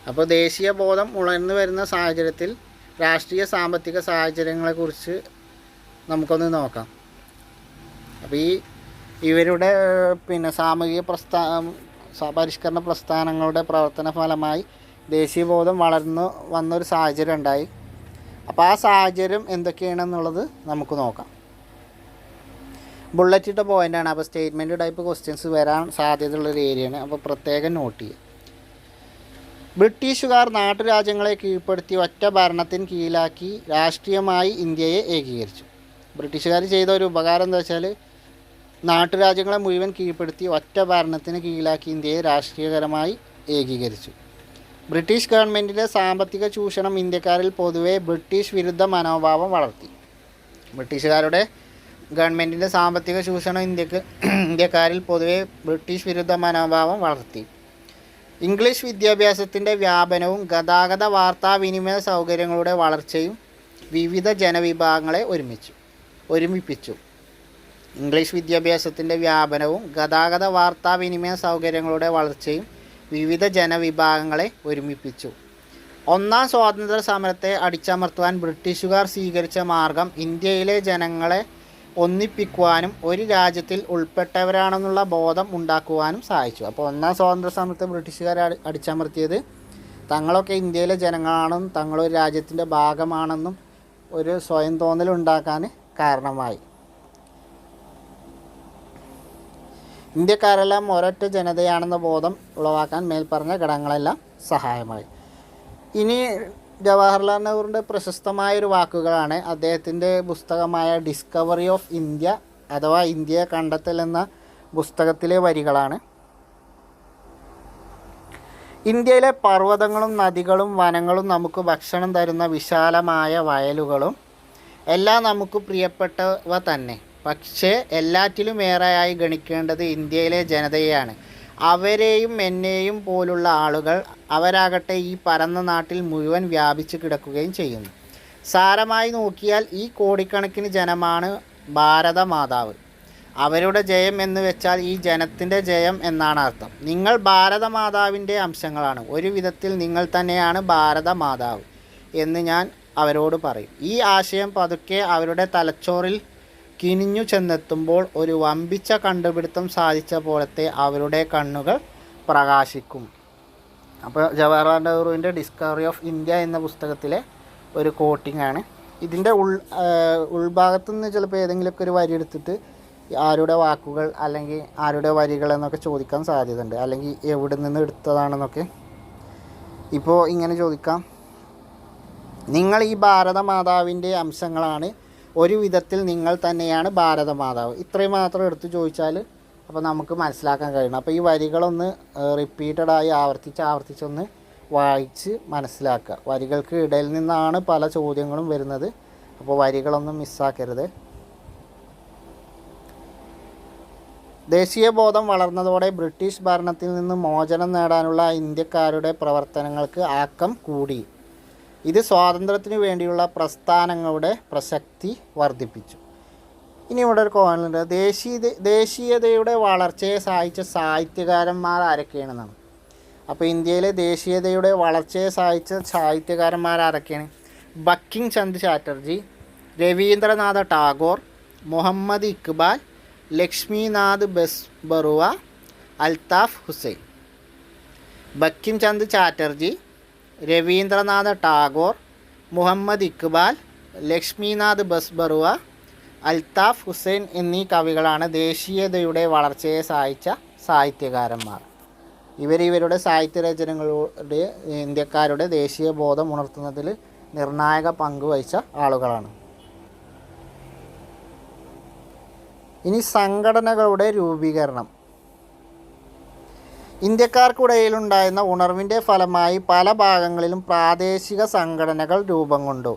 അപ്പോൾ ദേശീയബോധം ഉണർന്നു വരുന്ന സാഹചര്യത്തിൽ രാഷ്ട്രീയ സാമ്പത്തിക സാഹചര്യങ്ങളെക്കുറിച്ച് നമുക്കൊന്ന് നോക്കാം. അപ്പോൾ ഇവരുടെ സാമൂഹിക പരിഷ്കരണ പ്രസ്ഥാനങ്ങളുടെ പ്രവർത്തന ഫലമായി ദേശീയബോധം വളർന്നു വന്നൊരു സാഹചര്യം ഉണ്ടായി. അപ്പോൾ ആ സാഹചര്യം എന്തൊക്കെയാണെന്നുള്ളത് നമുക്ക് നോക്കാം. ബുള്ളറ്റ് ഇട്ട പോയിൻ്റാണ്. അപ്പോൾ സ്റ്റേറ്റ്മെൻറ്റ് ടൈപ്പ് ക്വസ്റ്റ്യൻസ് വരാൻ സാധ്യതയുള്ളൊരു ഏരിയയാണ്. അപ്പോൾ പ്രത്യേകം നോട്ട് ചെയ്യുക. ബ്രിട്ടീഷുകാർ നാട്ടുരാജ്യങ്ങളെ കീഴ്പ്പെടുത്തി ഒറ്റ ഭരണത്തിന് കീഴിലാക്കി രാഷ്ട്രീയമായി ഇന്ത്യയെ ഏകീകരിച്ചു. ബ്രിട്ടീഷുകാർ ചെയ്ത ഒരു ഉപകാരം എന്താ വെച്ചാൽ നാട്ടുരാജ്യങ്ങളെ മുഴുവൻ കീഴ്പ്പെടുത്തി ഒറ്റ ഭരണത്തിന് കീഴിലാക്കി ഇന്ത്യയെ രാഷ്ട്രീയപരമായി ഏകീകരിച്ചു. ബ്രിട്ടീഷ് ഗവൺമെൻറ്റിൻ്റെ സാമ്പത്തിക ചൂഷണം ഇന്ത്യക്കാരിൽ പൊതുവെ ബ്രിട്ടീഷ് വിരുദ്ധ മനോഭാവം വളർത്തി. ബ്രിട്ടീഷുകാരുടെ ഗവൺമെൻറ്റിൻ്റെ സാമ്പത്തിക ചൂഷണം ഇന്ത്യക്കാരിൽ പൊതുവെ ബ്രിട്ടീഷ് വിരുദ്ധ മനോഭാവം വളർത്തി. ഇംഗ്ലീഷ് വിദ്യാഭ്യാസത്തിൻ്റെ വ്യാപനവും ഗതാഗത വാർത്താവിനിമയ സൗകര്യങ്ങളുടെ വളർച്ചയും വിവിധ ജനവിഭാഗങ്ങളെ ഒരുമിപ്പിച്ചു. ഇംഗ്ലീഷ് വിദ്യാഭ്യാസത്തിൻ്റെ വ്യാപനവും ഗതാഗത വാർത്താവിനിമയ സൗകര്യങ്ങളുടെ വളർച്ചയും വിവിധ ജനവിഭാഗങ്ങളെ ഒരുമിപ്പിച്ചു. ഒന്നാം സ്വാതന്ത്ര്യ സമരത്തെ അടിച്ചമർത്തുവാൻ ബ്രിട്ടീഷുകാർ സ്വീകരിച്ച മാർഗം ഇന്ത്യയിലെ ജനങ്ങളെ ഒന്നിപ്പിക്കുവാനും ഒരു രാജ്യത്തിൽ ഉൾപ്പെട്ടവരാണെന്നുള്ള ബോധം ഉണ്ടാക്കുവാനും സഹായിച്ചു. അപ്പോൾ ഒന്നാം സ്വാതന്ത്ര്യ സമരത്തെ ബ്രിട്ടീഷുകാർ അടിച്ചമർത്തിയത് തങ്ങളൊക്കെ ഇന്ത്യയിലെ ജനങ്ങളാണെന്നും തങ്ങളൊരു രാജ്യത്തിൻ്റെ ഭാഗമാണെന്നും ഒരു സ്വയം തോന്നലുണ്ടാക്കാൻ കാരണമായി. ഇന്ത്യക്കാരെല്ലാം ഒരൊറ്റ ജനതയാണെന്ന ബോധം ഉളവാക്കാൻ മേൽപ്പറഞ്ഞ ഘടകങ്ങളെല്ലാം സഹായമായി. ഇനി ജവഹർലാൽ നെഹ്റുവിൻ്റെ പ്രശസ്തമായൊരു വാക്കുകളാണ് അദ്ദേഹത്തിൻ്റെ പുസ്തകമായ ഡിസ്കവറി ഓഫ് ഇന്ത്യ അഥവാ ഇന്ത്യയെ കണ്ടെത്തൽ എന്ന പുസ്തകത്തിലെ വരികളാണ്. ഇന്ത്യയിലെ പർവ്വതങ്ങളും നദികളും വനങ്ങളും നമുക്ക് ഭക്ഷണം തരുന്ന വിശാലമായ വയലുകളും എല്ലാം നമുക്ക് പ്രിയപ്പെട്ടവ തന്നെ. പക്ഷേ എല്ലാറ്റിലും ഏറെയായി ഗണിക്കേണ്ടത് ഇന്ത്യയിലെ ജനതയെയാണ്. അവരെയും എന്നെയും പോലുള്ള ആളുകൾ, അവരാകട്ടെ ഈ പരന്ന നാട്ടിൽ മുഴുവൻ വ്യാപിച്ചു കിടക്കുകയും ചെയ്യുന്നു. സാരമായി നോക്കിയാൽ ഈ കോടിക്കണക്കിന് ജനമാണ് ഭാരതമാതാവ്. അവരുടെ ജയം എന്ന് വെച്ചാൽ ഈ ജനത്തിൻ്റെ ജയം എന്നാണ് അർത്ഥം. നിങ്ങൾ ഭാരതമാതാവിൻ്റെ അംശങ്ങളാണ്. ഒരു വിധത്തിൽ നിങ്ങൾ തന്നെയാണ് ഭാരതമാതാവ് എന്ന് ഞാൻ അവരോട് പറയും. ഈ ആശയം പതുക്കെ അവരുടെ തലച്ചോറിൽ കിനിഞ്ഞു ചെന്നെത്തുമ്പോൾ ഒരു വമ്പിച്ച കണ്ടുപിടുത്തം സാധിച്ച പോലത്തെ അവരുടെ കണ്ണുകൾ പ്രകാശിക്കും. അപ്പോൾ ജവഹർലാൽ നെഹ്റുവിൻ്റെ ഡിസ്കവറി ഓഫ് ഇന്ത്യ എന്ന പുസ്തകത്തിലെ ഒരു കോട്ടിംഗ് ആണ്. ഇതിൻ്റെ ഉൾഭാഗത്തു നിന്ന് ചിലപ്പോൾ ഏതെങ്കിലുമൊക്കെ ഒരു വരി എടുത്തിട്ട് ആരുടെ വാക്കുകൾ അല്ലെങ്കിൽ ആരുടെ വരികൾ എന്നൊക്കെ ചോദിക്കാൻ സാധ്യതയുണ്ട്, അല്ലെങ്കിൽ എവിടെ നിന്ന് എടുത്തതാണെന്നൊക്കെ. ഇപ്പോൾ ഇങ്ങനെ ചോദിക്കാം: നിങ്ങൾ ഈ ഭാരതമാതാവിൻ്റെ അംശങ്ങളാണ്. ഒരു വിധത്തിൽ നിങ്ങൾ തന്നെയാണ് ഭാരതമാതാവ്. ഇത്രയും മാത്രം എടുത്ത് ചോദിച്ചാൽ അപ്പോൾ നമുക്ക് മനസ്സിലാക്കാൻ കഴിയണം. അപ്പോൾ ഈ വരികളൊന്ന് റിപ്പീറ്റഡായി ആവർത്തിച്ചൊന്ന് വായിച്ച് മനസ്സിലാക്കുക. വരികൾക്ക് ഇടയിൽ നിന്നാണ് പല ചോദ്യങ്ങളും വരുന്നത്. അപ്പോൾ വരികളൊന്നും മിസ്സാക്കരുത്. ദേശീയ ബോധം വളർന്നതോടെ ബ്രിട്ടീഷ് ഭരണത്തിൽ നിന്ന് മോചനം നേടാനുള്ള ഇന്ത്യക്കാരുടെ പ്രവർത്തനങ്ങൾക്ക് ആക്കം കൂടി. ഇത് സ്വാതന്ത്ര്യത്തിനു വേണ്ടിയുള്ള പ്രസ്ഥാനങ്ങളുടെ പ്രസക്തി വർദ്ധിപ്പിച്ചു. ഇനി ഇവിടെ ഒരു കോണുണ്ട്: ദേശീയതയുടെ വളർച്ചയെ സഹായിച്ച സാഹിത്യകാരന്മാർ ആരൊക്കെയാണെന്നാണ്. അപ്പോൾ ഇന്ത്യയിലെ ദേശീയതയുടെ വളർച്ചയെ സഹായിച്ച സാഹിത്യകാരന്മാർ ആരൊക്കെയാണ്? ബങ്കിം ചന്ദ്ര ചാറ്റർജി, രവീന്ദ്രനാഥ ടാഗോർ, മുഹമ്മദ് ഇക്ബാൽ, ലക്ഷ്മിനാഥ് ബറുവ, അൽത്താഫ് ഹുസൈൻ. ബങ്കിം ചന്ദ്ര ചാറ്റർജി, രവീന്ദ്രനാഥ ടാഗോർ, മുഹമ്മദ് ഇക്ബാൽ, ലക്ഷ്മിനാഥ് ബറുവ, അൽത്താഫ് ഹുസൈൻ എന്നീ കവികളാണ് ദേശീയതയുടെ വളർച്ചയെ സഹായിച്ച സാഹിത്യകാരന്മാർ. ഇവരുടെ സാഹിത്യരചനകളുടെ ഇന്ത്യക്കാരുടെ ദേശീയ ബോധം ഉണർത്തുന്നതിൽ നിർണായക പങ്ക് വഹിച്ച ആളുകളാണ്. ഇനി സംഘടനകളുടെ രൂപീകരണം. ഇന്ത്യക്കാർക്കിടയിലുണ്ടായിരുന്ന ഉണർവിൻ്റെ ഫലമായി പല ഭാഗങ്ങളിലും പ്രാദേശിക സംഘടനകൾ രൂപം കൊണ്ടു.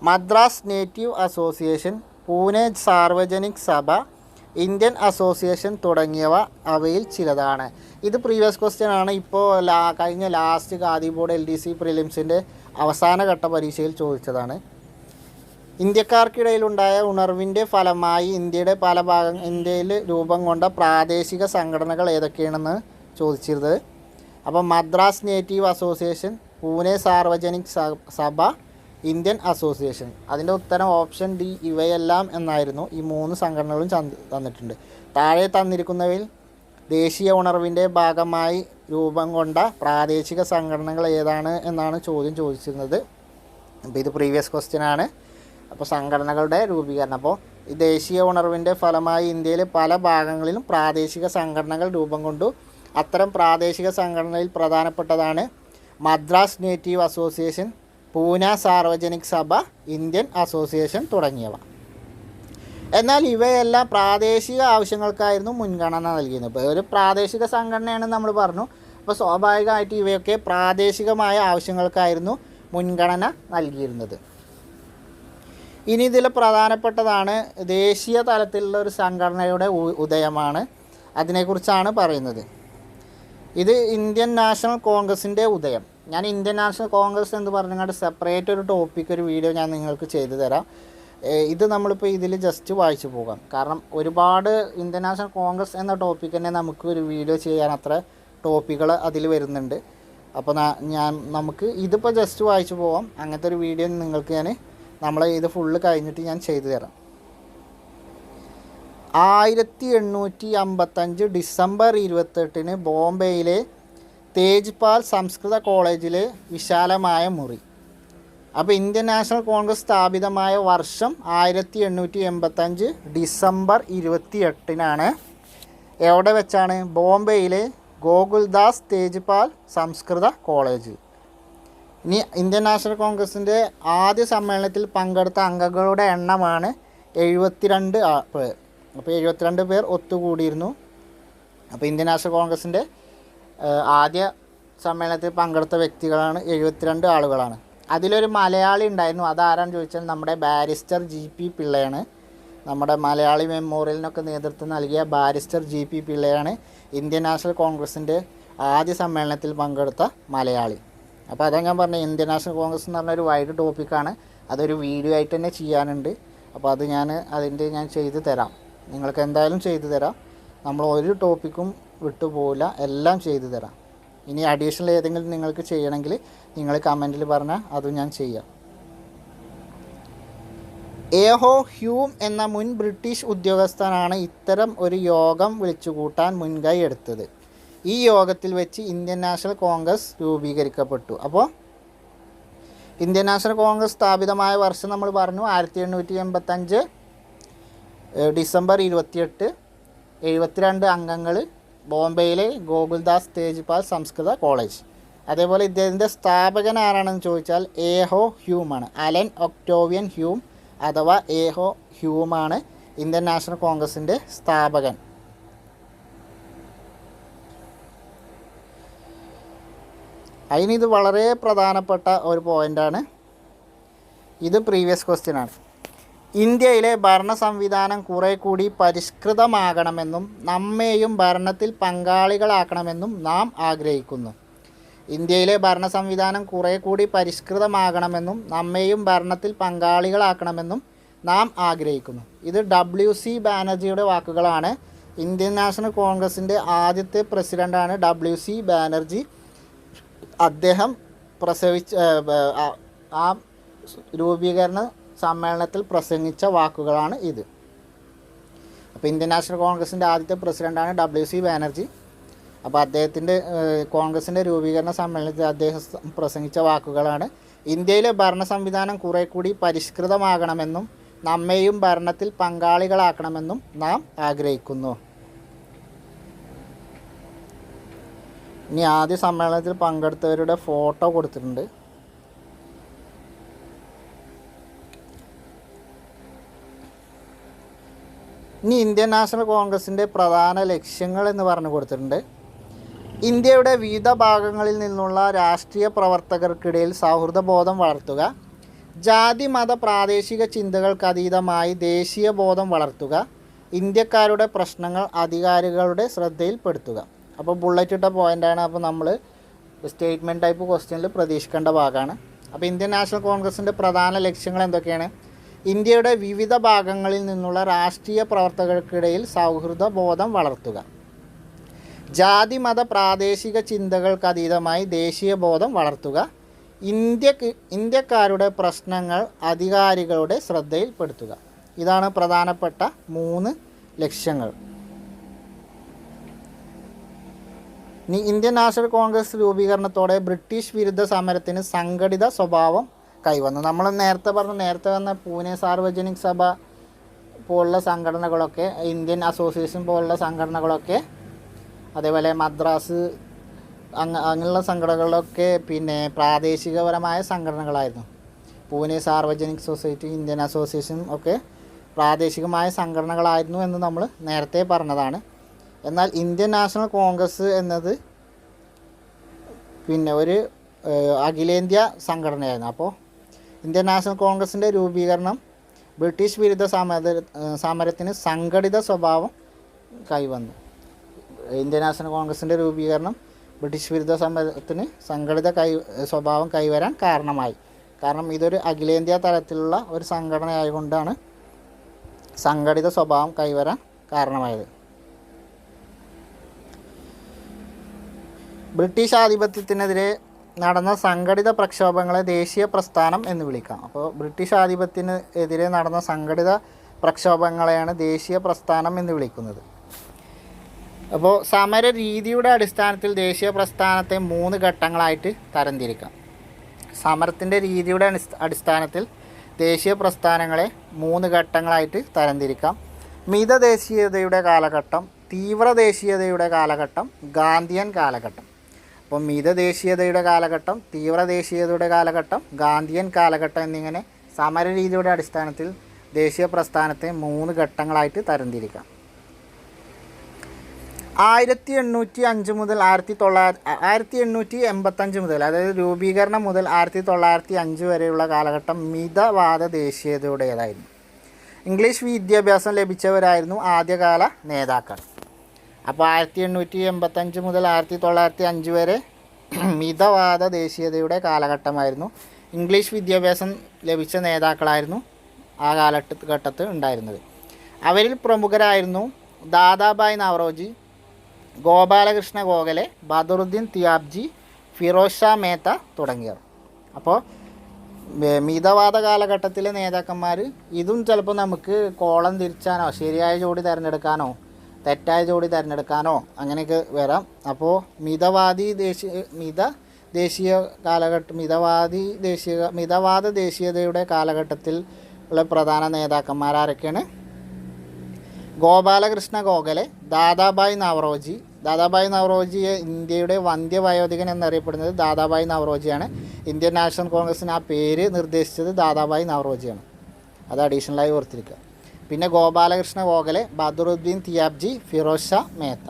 മദ്രാസ് നേറ്റീവ് അസോസിയേഷൻ, പൂനെ സാർവജനിക് സഭ, ഇന്ത്യൻ അസോസിയേഷൻ തുടങ്ങിയവ അവയിൽ ചിലതാണ്. ഇത് പ്രീവിയസ് ക്വസ്റ്റ്യൻ ആണ്. ഇപ്പോൾ കഴിഞ്ഞ ലാസ്റ്റ് ഖാദി ബോർഡ് LDC പ്രിലിംസിൻ്റെ അവസാനഘട്ട പരീക്ഷയിൽ ചോദിച്ചതാണ്. ഇന്ത്യക്കാർക്കിടയിലുണ്ടായ ഉണർവിൻ്റെ ഫലമായി ഇന്ത്യയിൽ രൂപം കൊണ്ട പ്രാദേശിക സംഘടനകൾ ഏതൊക്കെയാണെന്ന് ചോദിച്ചിരുന്നത്. അപ്പോൾ മദ്രാസ് നേറ്റീവ് അസോസിയേഷൻ, പൂനെ സാർവജനിക് സഭ, ഇന്ത്യൻ അസോസിയേഷൻ. അതിൻ്റെ ഉത്തരം ഓപ്ഷൻ ഡി ഇവയെല്ലാം എന്നായിരുന്നു. ഈ 3 സംഘടനകളും തന്നിട്ടുണ്ട്. താഴെ തന്നിരിക്കുന്നവയിൽ ദേശീയ ഉണർവിൻ്റെ ഭാഗമായി രൂപം കൊണ്ട പ്രാദേശിക സംഘടനകൾ ഏതാണ് എന്നാണ് ചോദ്യം ചോദിച്ചിരുന്നത്. അപ്പോൾ ഇത് പ്രീവിയസ് ക്വസ്റ്റ്യൻ ആണ്. അപ്പോൾ സംഘടനകളുടെ രൂപീകരണം. അപ്പോൾ ഈ ദേശീയ ഉണർവിൻ്റെ ഫലമായി ഇന്ത്യയിലെ പല ഭാഗങ്ങളിലും പ്രാദേശിക സംഘടനകൾ രൂപം കൊണ്ടു. അത്തരം പ്രാദേശിക സംഘടനയിൽ പ്രധാനപ്പെട്ടതാണ് മദ്രാസ് നേറ്റീവ് അസോസിയേഷൻ, പൂനെ സാർവജനിക് സഭ, ഇന്ത്യൻ അസോസിയേഷൻ തുടങ്ങിയവ. എന്നാൽ ഇവയെല്ലാം പ്രാദേശിക ആവശ്യങ്ങൾക്കായിരുന്നു മുൻഗണന നൽകിയിരുന്നത്. ഇപ്പോൾ ഒരു പ്രാദേശിക സംഘടനയാണെന്ന് നമ്മൾ പറഞ്ഞു. അപ്പോൾ സ്വാഭാവികമായിട്ട് ഇവയൊക്കെ പ്രാദേശികമായ ആവശ്യങ്ങൾക്കായിരുന്നു മുൻഗണന നൽകിയിരുന്നത്. ഇനി ഇതിൽ പ്രധാനപ്പെട്ടതാണ് ദേശീയ തലത്തിലുള്ള ഒരു സംഘടനയുടെ ഉദയമാണ്. അതിനെക്കുറിച്ചാണ് പറയുന്നത്. ഇത് ഇന്ത്യൻ നാഷണൽ കോൺഗ്രസിൻ്റെ ഉദയം. ഞാൻ ഇന്ത്യൻ നാഷണൽ കോൺഗ്രസ് എന്ന് പറഞ്ഞുകൊണ്ട് സെപ്പറേറ്റ് ഒരു ടോപ്പിക്, ഒരു വീഡിയോ ഞാൻ നിങ്ങൾക്ക് ചെയ്തു തരാം. ഇത് നമ്മളിപ്പോൾ ഇതിൽ ജസ്റ്റ് വായിച്ചു പോകാം. കാരണം ഒരുപാട് ഇന്ത്യൻ നാഷണൽ കോൺഗ്രസ് എന്ന ടോപ്പിക് തന്നെ നമുക്ക് ഒരു വീഡിയോ ചെയ്യാൻ അത്ര ടോപ്പിക്കുകൾ അതിൽ വരുന്നുണ്ട്. അപ്പോൾ നമുക്ക് ഇതിപ്പോൾ ജസ്റ്റ് വായിച്ചു പോകാം. അങ്ങനത്തെ ഒരു വീഡിയോ നിങ്ങൾക്ക് നമ്മൾ ഇത് ഫുള്ള് കഴിഞ്ഞിട്ട് ഞാൻ ചെയ്തു തരാം. 1855 ഡിസംബർ 28 ബോംബെയിലെ തേജ്പാൽ സംസ്കൃത കോളേജിലെ വിശാലമായ മുറി. അപ്പോൾ ഇന്ത്യൻ നാഷണൽ കോൺഗ്രസ് സ്ഥാപിതമായ വർഷം 1885 ഡിസംബർ 28. എവിടെ വെച്ചാണ്? ബോംബെയിലെ ഗോകുൽദാസ് തേജ്പാൽ സംസ്കൃത കോളേജിൽ. ഇനി ഇന്ത്യൻ നാഷണൽ കോൺഗ്രസിൻ്റെ ആദ്യ സമ്മേളനത്തിൽ പങ്കെടുത്ത അംഗങ്ങളുടെ എണ്ണമാണ് 72 പേർ. അപ്പോൾ 72 പേർ ഒത്തുകൂടിയിരുന്നു. അപ്പോൾ ഇന്ത്യൻ നാഷണൽ കോൺഗ്രസിൻ്റെ ആദ്യ സമ്മേളനത്തിൽ പങ്കെടുത്ത വ്യക്തികളാണ് 72 ആളുകളാണ്. അതിലൊരു മലയാളി ഉണ്ടായിരുന്നു. അതാരാന്ന് ചോദിച്ചാൽ നമ്മുടെ ബാരിസ്റ്റർ GP പിള്ളയാണ്. നമ്മുടെ മലയാളി മെമ്മോറിയലിനൊക്കെ നേതൃത്വം നൽകിയ ബാരിസ്റ്റർ GP പിള്ളയാണ് ഇന്ത്യൻ നാഷണൽ കോൺഗ്രസിൻ്റെ ആദ്യ സമ്മേളനത്തിൽ പങ്കെടുത്ത മലയാളി. അപ്പോൾ അതാ ഞാൻ പറഞ്ഞത്, ഇന്ത്യൻ നാഷണൽ കോൺഗ്രസ് എന്ന് പറഞ്ഞൊരു വൈഡ് ടോപ്പിക്കാണ്. അതൊരു വീഡിയോ ആയിട്ട് തന്നെ ചെയ്യാനുണ്ട്. അപ്പോൾ അത് ഞാൻ ചെയ്തു തരാം. നിങ്ങൾക്ക് എന്തായാലും ചെയ്തു തരാം. നമ്മൾ ഒരു ടോപ്പിക്കും വിട്ടുപോകില്ല, എല്ലാം ചെയ്തു തരാം. ഇനി അഡീഷണൽ ഏതെങ്കിലും നിങ്ങൾക്ക് ചെയ്യണമെങ്കിൽ നിങ്ങൾ കമൻറ്റിൽ പറഞ്ഞാൽ അതും ഞാൻ ചെയ്യാം. ഏഹോ ഹ്യൂം എന്ന മുൻ ബ്രിട്ടീഷ് ഉദ്യോഗസ്ഥനാണ് ഇത്തരം ഒരു യോഗം വിളിച്ചുകൂട്ടാൻ മുൻകൈ എടുത്തത്. ഈ യോഗത്തിൽ വെച്ച് ഇന്ത്യൻ നാഷണൽ കോൺഗ്രസ് രൂപീകരിക്കപ്പെട്ടു. അപ്പോൾ ഇന്ത്യൻ നാഷണൽ കോൺഗ്രസ് സ്ഥാപിതമായ വർഷം നമ്മൾ പറഞ്ഞു 1885 ഡിസംബർ 28. 72 അംഗങ്ങൾ, ബോംബെയിലെ ഗോകുൽദാസ് തേജ്പാൽ സംസ്കൃത കോളേജ്. അതേപോലെ ഇദ്ദേഹത്തിൻ്റെ സ്ഥാപകൻ ആരാണെന്ന് ചോദിച്ചാൽ ഏഹോ ഹ്യൂമാണ്. അലൻ ഒക്ടോവിയൻ ഹ്യൂം അഥവാ ഏഹോ ഹ്യൂമാണ് ഇന്ത്യൻ നാഷണൽ കോൺഗ്രസിൻ്റെ സ്ഥാപകൻ. അതിനിത് വളരെ പ്രധാനപ്പെട്ട ഒരു പോയിൻ്റാണ്. ഇത് പ്രീവിയസ് ക്വസ്റ്റ്യനാണ്. ഇന്ത്യയിലെ ഭരണ സംവിധാനം കുറേ കൂടി പരിഷ്കൃതമാകണമെന്നും നമ്മെയും ഭരണത്തിൽ പങ്കാളികളാക്കണമെന്നും നാം ആഗ്രഹിക്കുന്നു. ഇന്ത്യയിലെ ഭരണ സംവിധാനം കുറേ കൂടി പരിഷ്കൃതമാകണമെന്നും നമ്മെയും ഭരണത്തിൽ പങ്കാളികളാക്കണമെന്നും നാം ആഗ്രഹിക്കുന്നു. ഇത് WC ബാനർജിയുടെ വാക്കുകളാണ്. ഇന്ത്യൻ നാഷണൽ കോൺഗ്രസിൻ്റെ ആദ്യത്തെ പ്രസിഡൻ്റാണ് WC ബാനർജി. അദ്ദേഹം ആ രൂപീകരണ സമ്മേളനത്തിൽ പ്രസംഗിച്ച വാക്കുകളാണ് ഇത്. അപ്പോൾ ഇന്ത്യൻ നാഷണൽ കോൺഗ്രസിൻ്റെ ആദ്യത്തെ പ്രസിഡൻ്റാണ് WC ബാനർജി. അപ്പോൾ അദ്ദേഹത്തിൻ്റെ കോൺഗ്രസിൻ്റെ രൂപീകരണ സമ്മേളനത്തിൽ അദ്ദേഹം പ്രസംഗിച്ച വാക്കുകളാണ്: ഇന്ത്യയിലെ ഭരണ സംവിധാനം കുറേ കൂടി പരിഷ്കൃതമാകണമെന്നും നമ്മെയും ഭരണത്തിൽ പങ്കാളികളാക്കണമെന്നും നാം ആഗ്രഹിക്കുന്നു. ഇനി ആദ്യ സമ്മേളനത്തിൽ പങ്കെടുത്തവരുടെ ഫോട്ടോ കൊടുത്തിട്ടുണ്ട്. ഇനി ഇന്ത്യൻ നാഷണൽ കോൺഗ്രസിൻ്റെ പ്രധാന ലക്ഷ്യങ്ങൾ എന്ന് പറഞ്ഞു കൊടുത്തിട്ടുണ്ട്. ഇന്ത്യയുടെ വിവിധ ഭാഗങ്ങളിൽ നിന്നുള്ള രാഷ്ട്രീയ പ്രവർത്തകർക്കിടയിൽ സൗഹൃദബോധം വളർത്തുക, ജാതി മത പ്രാദേശിക ചിന്തകൾക്കതീതമായി ദേശീയ ബോധം വളർത്തുക, ഇന്ത്യക്കാരുടെ പ്രശ്നങ്ങൾ അധികാരികളുടെ ശ്രദ്ധയിൽപ്പെടുത്തുക. അപ്പോൾ ബുള്ളറ്റ് ഇട്ട പോയിൻ്റാണ്. അപ്പോൾ നമ്മൾ സ്റ്റേറ്റ്മെൻറ്റ് ടൈപ്പ് ക്വസ്റ്റ്യനിൽ പ്രതീക്ഷിക്കേണ്ട ഭാഗമാണ്. അപ്പോൾ ഇന്ത്യൻ നാഷണൽ കോൺഗ്രസിൻ്റെ പ്രധാന ലക്ഷ്യങ്ങൾ എന്തൊക്കെയാണ്? ഇന്ത്യയുടെ വിവിധ ഭാഗങ്ങളിൽ നിന്നുള്ള രാഷ്ട്രീയ പ്രവർത്തകർക്കിടയിൽ സൗഹൃദ ബോധം വളർത്തുക, ജാതി മത പ്രാദേശിക ചിന്തകൾക്കതീതമായി ദേശീയ ബോധം വളർത്തുക, ഇന്ത്യക്കാരുടെ പ്രശ്നങ്ങൾ അധികാരികളുടെ ശ്രദ്ധയിൽപ്പെടുത്തുക. ഇതാണ് പ്രധാനപ്പെട്ട 3 ലക്ഷ്യങ്ങൾ. ഇനി ഇന്ത്യൻ നാഷണൽ കോൺഗ്രസ് രൂപീകരണത്തോടെ ബ്രിട്ടീഷ് വിരുദ്ധ സമരത്തിന് സംഘടിത സ്വഭാവം കൈവന്നു. നമ്മൾ നേരത്തെ വന്ന പൂനെ സാർവജനിക് സഭ പോലുള്ള സംഘടനകളൊക്കെ, ഇന്ത്യൻ അസോസിയേഷൻ പോലുള്ള സംഘടനകളൊക്കെ, അതേപോലെ മദ്രാസ് അങ്ങനെയുള്ള സംഘടനകളൊക്കെ പ്രാദേശികപരമായ സംഘടനകളായിരുന്നു. Pune Sarvajanik society, Indian association ഒക്കെ പ്രാദേശികമായ സംഘടനകളായിരുന്നു എന്ന് നമ്മൾ നേരത്തെ പറഞ്ഞതാണ്. എന്നാൽ ഇന്ത്യൻ നാഷണൽ കോൺഗ്രസ് എന്നത് ഒരു അഖിലേന്ത്യാ സംഘടനയായിരുന്നു. അപ്പോൾ ഇന്ത്യൻ നാഷണൽ കോൺഗ്രസിൻ്റെ രൂപീകരണം ബ്രിട്ടീഷ് വിരുദ്ധ സമരത്തിന് സംഘടിത സ്വഭാവം കൈവന്നു. ഇന്ത്യൻ നാഷണൽ കോൺഗ്രസിൻ്റെ രൂപീകരണം ബ്രിട്ടീഷ് വിരുദ്ധ സമരത്തിന് സംഘടിത സ്വഭാവം കൈവരാൻ കാരണമായി. കാരണം ഇതൊരു അഖിലേന്ത്യാ തലത്തിലുള്ള ഒരു സംഘടനയായതുകൊണ്ടാണ് സംഘടിത സ്വഭാവം കൈവരാൻ കാരണമായത്. ബ്രിട്ടീഷ് ആധിപത്യത്തിനെതിരെ നടന്ന സംഘടിത പ്രക്ഷോഭങ്ങളെ ദേശീയ പ്രസ്ഥാനം എന്ന് വിളിക്കാം. അപ്പോൾ ബ്രിട്ടീഷ് ആധിപത്യത്തിനെതിരെ നടന്ന സംഘടിത പ്രക്ഷോഭങ്ങളെയാണ് ദേശീയ പ്രസ്ഥാനം എന്ന് വിളിക്കുന്നത്. അപ്പോൾ സമര രീതിയുടെ അടിസ്ഥാനത്തിൽ ദേശീയ പ്രസ്ഥാനത്തെ 3 ഘട്ടങ്ങളായിട്ട് തരംതിരിക്കാം. സമരത്തിൻ്റെ രീതിയുടെ അടിസ്ഥാനത്തിൽ ദേശീയ പ്രസ്ഥാനങ്ങളെ 3 ഘട്ടങ്ങളായിട്ട് തരംതിരിക്കാം. മിതദേശീയതയുടെ കാലഘട്ടം, തീവ്രദേശീയതയുടെ കാലഘട്ടം, ഗാന്ധിയൻ കാലഘട്ടം. അപ്പോൾ മിതദേശീയതയുടെ കാലഘട്ടം, തീവ്രദേശീയതയുടെ കാലഘട്ടം, ഗാന്ധിയൻ കാലഘട്ടം എന്നിങ്ങനെ സമരരീതിയുടെ അടിസ്ഥാനത്തിൽ ദേശീയ പ്രസ്ഥാനത്തെ 3 ഘട്ടങ്ങളായിട്ട് തരംതിരിക്കാം. 1805 മുതൽ 1885 മുതൽ, അതായത് രൂപീകരണം മുതൽ 1905 വരെയുള്ള കാലഘട്ടം മിതവാദ ദേശീയതയുടേതായിരുന്നു. ഇംഗ്ലീഷ് വിദ്യാഭ്യാസം ലഭിച്ചവരായിരുന്നു ആദ്യകാല നേതാക്കൾ. അപ്പോൾ 1885 മുതൽ 1905 വരെ മിതവാദ ദേശീയതയുടെ കാലഘട്ടമായിരുന്നു. ഇംഗ്ലീഷ് വിദ്യാഭ്യാസം ലഭിച്ച നേതാക്കളായിരുന്നു ആ കാലഘട്ടത്തിൽ ഉണ്ടായിരുന്നത്. അവരിൽ പ്രമുഖരായിരുന്നു ദാദാഭായ് നവറോജി, ഗോപാലകൃഷ്ണ ഗോഖലെ, ബദറുദ്ദീൻ തിയാബ്ജി, ഫിറോസ് ഷാ മേത്ത തുടങ്ങിയവർ. അപ്പോൾ മിതവാദ കാലഘട്ടത്തിലെ നേതാക്കന്മാർ, ഇതും ചിലപ്പോൾ നമുക്ക് കോളം തിരിച്ചാനോ മിതവാദ ജോഡി തിരഞ്ഞെടുക്കാനോ അങ്ങനെയൊക്കെ വരാം. അപ്പോൾ മിതവാദ ദേശീയതയുടെ കാലഘട്ടത്തിൽ ഉള്ള പ്രധാന നേതാക്കന്മാർ ആരൊക്കെയാണ്? ഗോപാലകൃഷ്ണ ഗോഖലെ, ദാദാഭായ് നവറോജിയെ ഇന്ത്യയുടെ വന്ധ്യവയോധികൻ എന്നറിയപ്പെടുന്നത് ദാദാഭായ് നവറോജിയാണ്. ഇന്ത്യൻ നാഷണൽ കോൺഗ്രസിന് ആ പേര് നിർദ്ദേശിച്ചത് ദാദാഭായ് നവറോജിയാണ്. അത് അഡീഷണലായി ഓർത്തിരിക്കുക. പിന്നെ ഗോപാലകൃഷ്ണ ഗോഖലെ, ബദറുദ്ദീൻ തിയാബ്ജി, ഫിറോസ് ഷാ മേത്ത.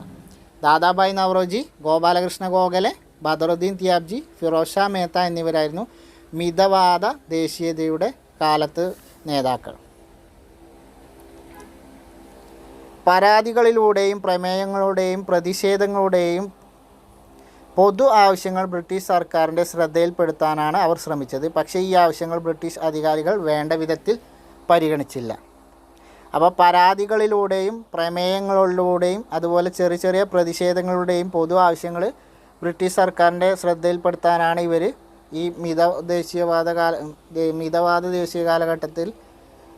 ദാദാഭായ് നവറോജി, ഗോപാലകൃഷ്ണ ഗോഖലെ, ബദറുദ്ദീൻ തിയാബ്ജി, ഫിറോസ് ഷാ മേത്ത എന്നിവരായിരുന്നു മിതവാദ ദേശീയതയുടെ കാലത്ത് നേതാക്കൾ. പരാതികളിലൂടെയും പ്രമേയങ്ങളുടെയും പ്രതിഷേധങ്ങളുടെയും പൊതു ആവശ്യങ്ങൾ ബ്രിട്ടീഷ് സർക്കാരിൻ്റെ ശ്രദ്ധയിൽപ്പെടുത്താനാണ് അവർ ശ്രമിച്ചത്. പക്ഷേ ഈ ആവശ്യങ്ങൾ ബ്രിട്ടീഷ് അധികാരികൾ വേണ്ട വിധത്തിൽ പരിഗണിച്ചില്ല. അപ്പോൾ പരാതികളിലൂടെയും പ്രമേയങ്ങളിലൂടെയും അതുപോലെ ചെറിയ ചെറിയ പ്രതിഷേധങ്ങളുടെയും പൊതു ആവശ്യങ്ങൾ ബ്രിട്ടീഷ് സർക്കാരിൻ്റെ ശ്രദ്ധയിൽപ്പെടുത്താനാണ് ഇവർ ഈ മിതവാദ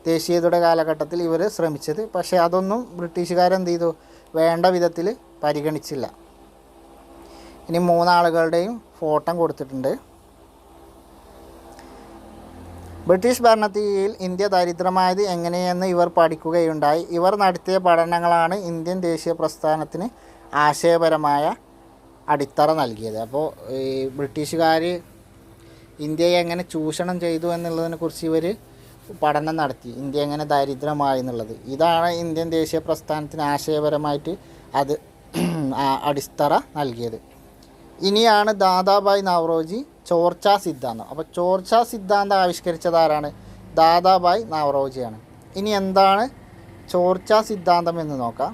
ദേശീയതയുടെ കാലഘട്ടത്തിൽ ഇവർ ശ്രമിച്ചത്. പക്ഷേ അതൊന്നും ബ്രിട്ടീഷുകാരെന്ത് ചെയ്തു? വേണ്ട വിധത്തിൽ പരിഗണിച്ചില്ല. ഇനി 3 ആളുകളുടെയും ഫോട്ടോ കൊടുത്തിട്ടുണ്ട്. ബ്രിട്ടീഷ് ഭരണത്തിൽ ഇന്ത്യ ദരിദ്രമായത് എങ്ങനെയെന്ന് ഇവർ പഠിക്കുകയുണ്ടായി. ഇവർ നടത്തിയ പഠനങ്ങളാണ് ഇന്ത്യൻ ദേശീയ പ്രസ്ഥാനത്തിന് ആശയപരമായ അടിത്തറ നൽകിയത്. അപ്പോൾ ഈ ബ്രിട്ടീഷുകാർ ഇന്ത്യയെ എങ്ങനെ ചൂഷണം ചെയ്തു എന്നുള്ളതിനെക്കുറിച്ച് ഇവർ പഠനം നടത്തി. ഇന്ത്യ എങ്ങനെ ദരിദ്രമായി എന്നുള്ളത്. ഇതാണ് ഇന്ത്യൻ ദേശീയ പ്രസ്ഥാനത്തിന് ആശയപരമായിട്ട് അത് അടിത്തറ നൽകിയത്. ഇനിയാണ് ദാദാഭായ് നവറോജി ചോർച്ചാ സിദ്ധാന്തം. അപ്പോൾ ചോർച്ചാ സിദ്ധാന്തം ആവിഷ്കരിച്ചത് ആരാണ്? ദാദാഭായ് നവറോജിയാണ്. ഇനി എന്താണ് ചോർച്ചാ സിദ്ധാന്തം എന്ന് നോക്കാം.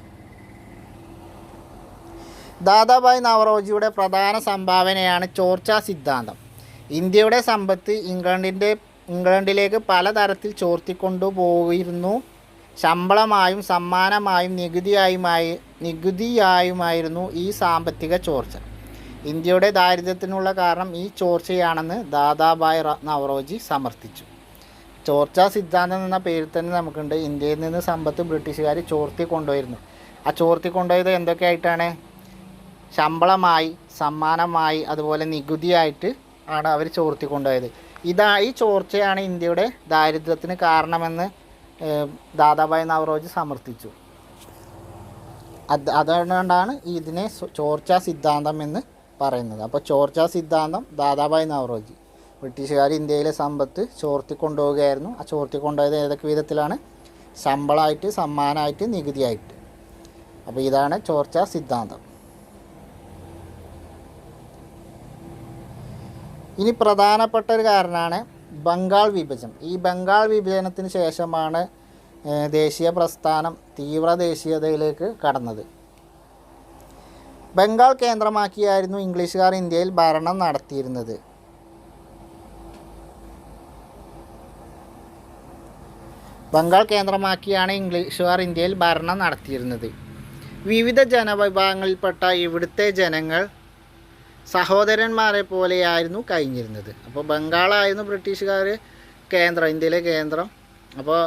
ദാദാഭായ് നവറോജിയുടെ പ്രധാന സംഭാവനയാണ് ചോർച്ചാ സിദ്ധാന്തം. ഇന്ത്യയുടെ സമ്പത്ത് ഇംഗ്ലണ്ടിലേക്ക് പലതരത്തിൽ ചോർത്തിക്കൊണ്ടുപോയിരുന്നു. ശമ്പളമായും സമ്മാനമായും നികുതിയായുമായിരുന്നു ഈ സാമ്പത്തിക ചോർച്ച. ഇന്ത്യയുടെ ദാരിദ്ര്യത്തിനുള്ള കാരണം ഈ ചോർച്ചയാണെന്ന് ദാദാഭായ് നവറോജി സമർത്ഥിച്ചു. ചോർച്ചാ സിദ്ധാന്തം എന്ന പേരിൽ തന്നെ നമുക്കുണ്ട്. ഇന്ത്യയിൽ നിന്ന് സമ്പത്ത് ബ്രിട്ടീഷുകാർ ചോർത്തി കൊണ്ടുപോയിരുന്നു. ആ ചോർത്തി കൊണ്ടുപോയത് എന്തൊക്കെയായിട്ടാണ്? ശമ്പളമായി, സമ്മാനമായി, അതുപോലെ നികുതിയായിട്ട് ആണ് അവർ ചോർത്തി കൊണ്ടുപോയത്. ഈ ചോർച്ചയാണ് ഇന്ത്യയുടെ ദാരിദ്ര്യത്തിന് കാരണമെന്ന് ദാദാഭായ് നവറോജി സമർത്ഥിച്ചു. അതുകൊണ്ടാണ് ഇതിനെ ചോർച്ചാ സിദ്ധാന്തം എന്ന് പറയുന്നത്. അപ്പോൾ ചോർച്ചാ സിദ്ധാന്തം ദാദാഭായ് നവറോജി. ബ്രിട്ടീഷുകാർ ഇന്ത്യയിലെ സമ്പത്ത് ചോർത്തി കൊണ്ടുപോവുകയായിരുന്നു. ആ ചോർത്തി കൊണ്ടുപോയത് ഏതൊക്കെ വിധത്തിലാണ്? ശമ്പളമായിട്ട്, സമ്മാനമായിട്ട്, നികുതിയായിട്ട്. അപ്പോൾ ഇതാണ് ചോർച്ചാ സിദ്ധാന്തം. ഇനി പ്രധാനപ്പെട്ട ഒരു കാരണമാണ് ബംഗാൾ വിഭജനം. ഈ ബംഗാൾ വിഭജനത്തിന് ശേഷമാണ് ദേശീയ പ്രസ്ഥാനം തീവ്ര ദേശീയതയിലേക്ക് കടന്നത്. ബംഗാൾ കേന്ദ്രമാക്കിയായിരുന്നു ഇംഗ്ലീഷുകാർ ഇന്ത്യയിൽ ഭരണം നടത്തിയിരുന്നത്. ബംഗാൾ കേന്ദ്രമാക്കിയാണ് ഇംഗ്ലീഷുകാർ ഇന്ത്യയിൽ ഭരണം നടത്തിയിരുന്നത്. വിവിധ ജനവിഭാഗങ്ങളിൽപ്പെട്ട ഇവിടുത്തെ ജനങ്ങൾ സഹോദരന്മാരെ പോലെയായിരുന്നു കഴിഞ്ഞിരുന്നത്. അപ്പോൾ ബംഗാളായിരുന്നു ബ്രിട്ടീഷുകാർ ഇന്ത്യയിലെ കേന്ദ്രം. അപ്പോൾ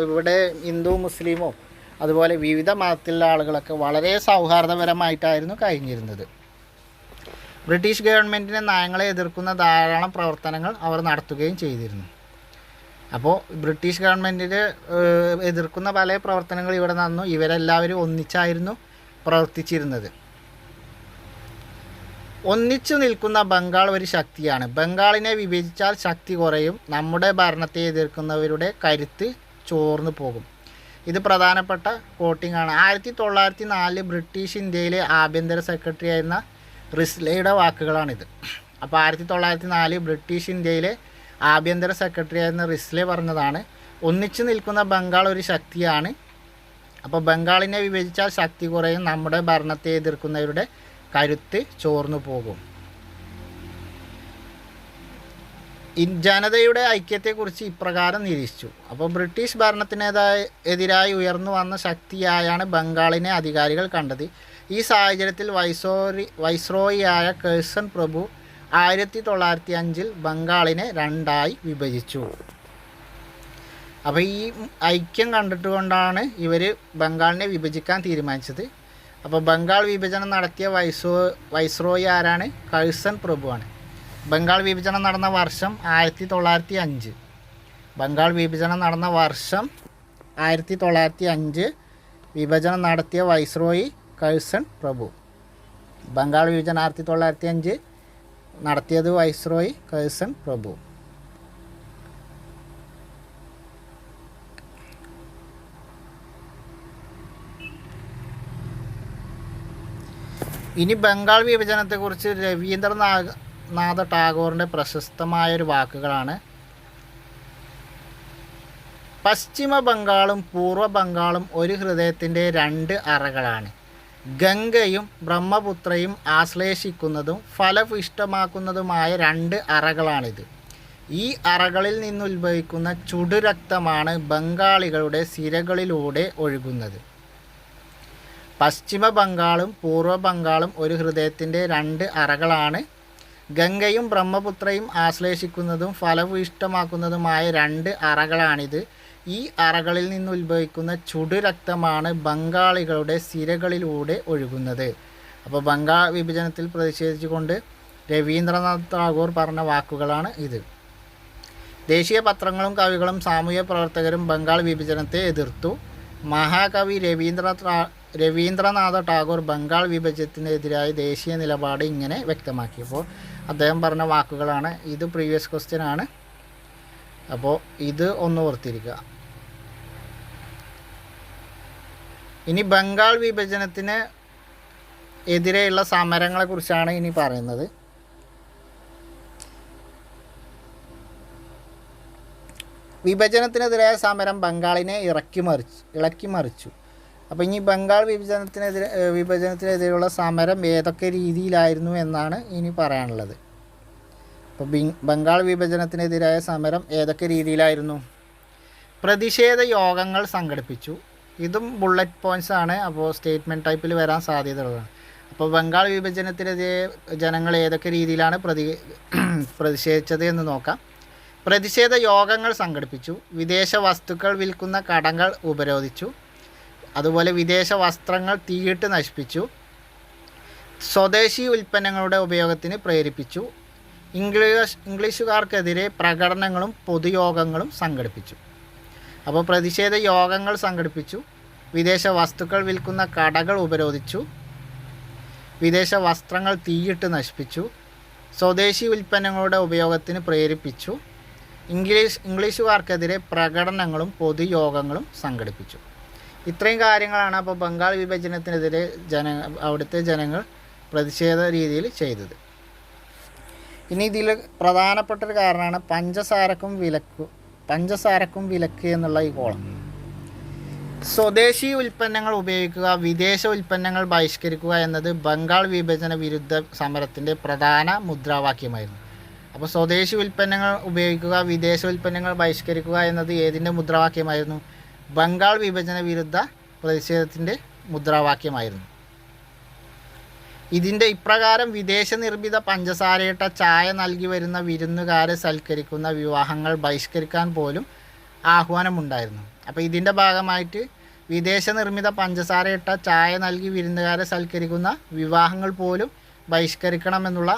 ഇവിടെ ഹിന്ദു, മുസ്ലിമോ അതുപോലെ വിവിധ മതത്തിലുള്ള ആളുകളൊക്കെ വളരെ സൗഹാർദ്ദപരമായിട്ടായിരുന്നു കഴിഞ്ഞിരുന്നത്. ബ്രിട്ടീഷ് ഗവൺമെൻറ്റിൻ്റെ നയങ്ങളെ എതിർക്കുന്ന ധാരാളം പ്രവർത്തനങ്ങൾ അവർ നടത്തുകയും ചെയ്തിരുന്നു. അപ്പോൾ ബ്രിട്ടീഷ് ഗവൺമെൻറ്റിന് എതിർക്കുന്ന പല പ്രവർത്തനങ്ങൾ ഇവിടെ നടന്നു. ഇവരെല്ലാവരും ഒന്നിച്ചായിരുന്നു പ്രവർത്തിച്ചിരുന്നത്. ഒന്നിച്ചു നിൽക്കുന്ന ബംഗാൾ ഒരു ശക്തിയാണ്. ബംഗാളിനെ വിഭജിച്ചാൽ ശക്തി കുറയും. നമ്മുടെ ഭരണത്തെ എതിർക്കുന്നവരുടെ കരുത്ത് ചോർന്നു പോകും. ഇത് പ്രധാനപ്പെട്ട കോട്ടിംഗ് ആണ്. 1904 ബ്രിട്ടീഷ് ഇന്ത്യയിലെ ആഭ്യന്തര സെക്രട്ടറി ആയിരുന്ന റിസ്ലെയുടെ വാക്കുകളാണിത്. അപ്പോൾ 1904 ബ്രിട്ടീഷ് ഇന്ത്യയിലെ ആഭ്യന്തര സെക്രട്ടറി ആയിരുന്ന റിസ്ലെ പറഞ്ഞതാണ്, ഒന്നിച്ചു നിൽക്കുന്ന ബംഗാൾ ഒരു ശക്തിയാണ്. അപ്പോൾ ബംഗാളിനെ വിഭജിച്ചാൽ ശക്തി കുറയും. നമ്മുടെ ഭരണത്തെ എതിർക്കുന്നവരുടെ കരുത്ത് ചോർന്നു പോകും. ജനതയുടെ ഐക്യത്തെക്കുറിച്ച് ഇപ്രകാരം നിരീക്ഷിച്ചു. അപ്പോൾ ബ്രിട്ടീഷ് ഭരണത്തിനെതിരായി ഉയർന്നു വന്ന ശക്തിയായാണ് ബംഗാളിനെ അധികാരികൾ കണ്ടത്. ഈ സാഹചര്യത്തിൽ വൈസ്രോയിയായ കേഴ്സൺ പ്രഭു 1905 ബംഗാളിനെ രണ്ടായി വിഭജിച്ചു. അപ്പോൾ ഈ ഐക്യം കണ്ടിട്ടുകൊണ്ടാണ് ഇവർ ബംഗാളിനെ വിഭജിക്കാൻ തീരുമാനിച്ചത്. അപ്പോൾ ബംഗാൾ വിഭജനം നടത്തിയ വൈസ്രോയി ആരാണ്? കേഴ്സൺ പ്രഭുവാണ്. ബംഗാൾ വിഭജനം നടന്ന വർഷം 1905. ബംഗാൾ വിഭജനം നടന്ന വർഷം 1905. വിഭജനം നടത്തിയ വൈസ്രോയി കേഴ്സൺ പ്രഭു. ബംഗാൾ വിഭജനം 1905 നടത്തിയത് വൈസ്രോയി കേഴ്സൺ പ്രഭു. ഇനി ബംഗാൾ വിഭജനത്തെക്കുറിച്ച് രവീന്ദ്രനാഥ ടാഗോറിൻ്റെ പ്രശസ്തമായൊരു വാക്കുകളാണ്. പശ്ചിമ ബംഗാളും പൂർവ്വ ബംഗാളും ഒരു ഹൃദയത്തിൻ്റെ രണ്ട് അറകളാണ്. ഗംഗയും ബ്രഹ്മപുത്രയും ആശ്ലേഷിക്കുന്നതും ഫലഭൂയിഷ്ടമാക്കുന്നതുമായ രണ്ട് അറകളാണിത്. ഈ അറകളിൽ നിന്നുത്ഭവിക്കുന്ന ചുടുരക്തമാണ് ബംഗാളികളുടെ സിരകളിലൂടെ ഒഴുകുന്നത്. പശ്ചിമ ബംഗാളും പൂർവ്വ ബംഗാളും ഒരു ഹൃദയത്തിൻ്റെ രണ്ട് അറകളാണ്. ഗംഗയും ബ്രഹ്മപുത്രയും ആശ്ലേഷിക്കുന്നതും ഫലഭൂയിഷ്ടമാക്കുന്നതുമായ രണ്ട് അറകളാണിത്. ഈ അറകളിൽ നിന്നുത്ഭവിക്കുന്ന ചുടുരക്തമാണ് ബംഗാളികളുടെ സിരകളിലൂടെ ഒഴുകുന്നത്. അപ്പോൾ ബംഗാൾ വിഭജനത്തിൽ പ്രതിഷേധിച്ചുകൊണ്ട് രവീന്ദ്രനാഥ് ടാഗോർ പറഞ്ഞ വാക്കുകളാണ് ഇത്. ദേശീയ പത്രങ്ങളും കവികളും സാമൂഹ്യ പ്രവർത്തകരും ബംഗാൾ വിഭജനത്തെ എതിർത്തു. മഹാകവി രവീന്ദ്രനാഥ ടാഗോർ ബംഗാൾ വിഭജനത്തിനെതിരായ ദേശീയ നിലപാട് ഇങ്ങനെ വ്യക്തമാക്കിയപ്പോൾ അദ്ദേഹം പറഞ്ഞ വാക്കുകളാണ് ഇത്. പ്രീവിയസ് ക്വസ്റ്റ്യൻ ആണ്. അപ്പോൾ ഇത് ഒന്ന് ഓർത്തിരിക്കുക. ഇനി ബംഗാൾ വിഭജനത്തിന് എതിരെയുള്ള സമരങ്ങളെക്കുറിച്ചാണ് ഇനി പറയുന്നത്. വിഭജനത്തിനെതിരായ സമരം ബംഗാളിനെ ഇളക്കി മറിച്ചു. അപ്പോൾ ഇനി ബംഗാൾ വിഭജനത്തിനെതിരെയുള്ള സമരം ഏതൊക്കെ രീതിയിലായിരുന്നു എന്നാണ് ഇനി പറയാനുള്ളത്. അപ്പോൾ ബംഗാൾ വിഭജനത്തിനെതിരായ സമരം ഏതൊക്കെ രീതിയിലായിരുന്നു? പ്രതിഷേധ യോഗങ്ങൾ സംഘടിപ്പിച്ചു. ഇതും ബുള്ളറ്റ് പോയിൻറ്റ്സ് ആണ്. അപ്പോൾ സ്റ്റേറ്റ്മെൻറ്റ് ടൈപ്പിൽ വരാൻ സാധ്യതയുള്ളതാണ്. അപ്പോൾ ബംഗാൾ വിഭജനത്തിനെതിരെ ജനങ്ങൾ ഏതൊക്കെ രീതിയിലാണ് പ്രതിഷേധിച്ചത് എന്ന് നോക്കാം. പ്രതിഷേധ യോഗങ്ങൾ സംഘടിപ്പിച്ചു. വിദേശ വസ്തുക്കൾ വിൽക്കുന്ന കടകൾ ഉപരോധിച്ചു. അതുപോലെ വിദേശ വസ്ത്രങ്ങൾ തീയിട്ട് നശിപ്പിച്ചു. സ്വദേശി ഉൽപ്പന്നങ്ങളുടെ ഉപയോഗത്തിന് പ്രേരിപ്പിച്ചു. ഇംഗ്ലീഷുകാർക്കെതിരെ പ്രകടനങ്ങളും പൊതുയോഗങ്ങളും സംഘടിപ്പിച്ചു. അപ്പോൾ പ്രതിഷേധ യോഗങ്ങൾ സംഘടിപ്പിച്ചു. വിദേശ വസ്തുക്കൾ വിൽക്കുന്ന കടകൾ ഉപരോധിച്ചു. വിദേശ വസ്ത്രങ്ങൾ തീയിട്ട് നശിപ്പിച്ചു. സ്വദേശി ഉൽപ്പന്നങ്ങളുടെ ഉപയോഗത്തിന് പ്രേരിപ്പിച്ചു. ഇംഗ്ലീഷുകാർക്കെതിരെ പ്രകടനങ്ങളും പൊതുയോഗങ്ങളും സംഘടിപ്പിച്ചു. ഇത്രയും കാര്യങ്ങളാണ് അപ്പോൾ ബംഗാൾ വിഭജനത്തിനെതിരെ അവിടുത്തെ ജനങ്ങൾ പ്രതിഷേധ രീതിയിൽ ചെയ്തത്. ഇനി ഇതിൽ പ്രധാനപ്പെട്ടൊരു കാരണമാണ് പഞ്ചസാരക്കും വിലക്ക് എന്നുള്ള ഈ കോളം. സ്വദേശി ഉൽപ്പന്നങ്ങൾ ഉപയോഗിക്കുക, വിദേശ ഉൽപ്പന്നങ്ങൾ ബഹിഷ്കരിക്കുക എന്നത് ബംഗാൾ വിഭജന വിരുദ്ധ സമരത്തിൻ്റെ പ്രധാന മുദ്രാവാക്യമായിരുന്നു. അപ്പോൾ സ്വദേശി ഉൽപ്പന്നങ്ങൾ ഉപയോഗിക്കുക, വിദേശ ഉൽപ്പന്നങ്ങൾ ബഹിഷ്കരിക്കുക എന്നത് ഏതിൻ്റെ മുദ്രാവാക്യമായിരുന്നു? ബംഗാൾ വിഭജന വിരുദ്ധ പ്രതിഷേധത്തിൻ്റെ മുദ്രാവാക്യമായിരുന്നു. ഇതിൻ്റെ ഇപ്രകാരം വിദേശ നിർമ്മിത പഞ്ചസാരയിട്ട ചായ നൽകി വരുന്ന വിരുന്നുകാരെ സൽക്കരിക്കുന്ന വിവാഹങ്ങൾ ബഹിഷ്കരിക്കാൻ പോലും ആഹ്വാനമുണ്ടായിരുന്നു. അപ്പോൾ ഇതിൻ്റെ ഭാഗമായിട്ട് വിദേശ നിർമ്മിത പഞ്ചസാരയിട്ട ചായ നൽകി വിരുന്നുകാരെ സൽക്കരിക്കുന്ന വിവാഹങ്ങൾ പോലും ബഹിഷ്കരിക്കണമെന്നുള്ള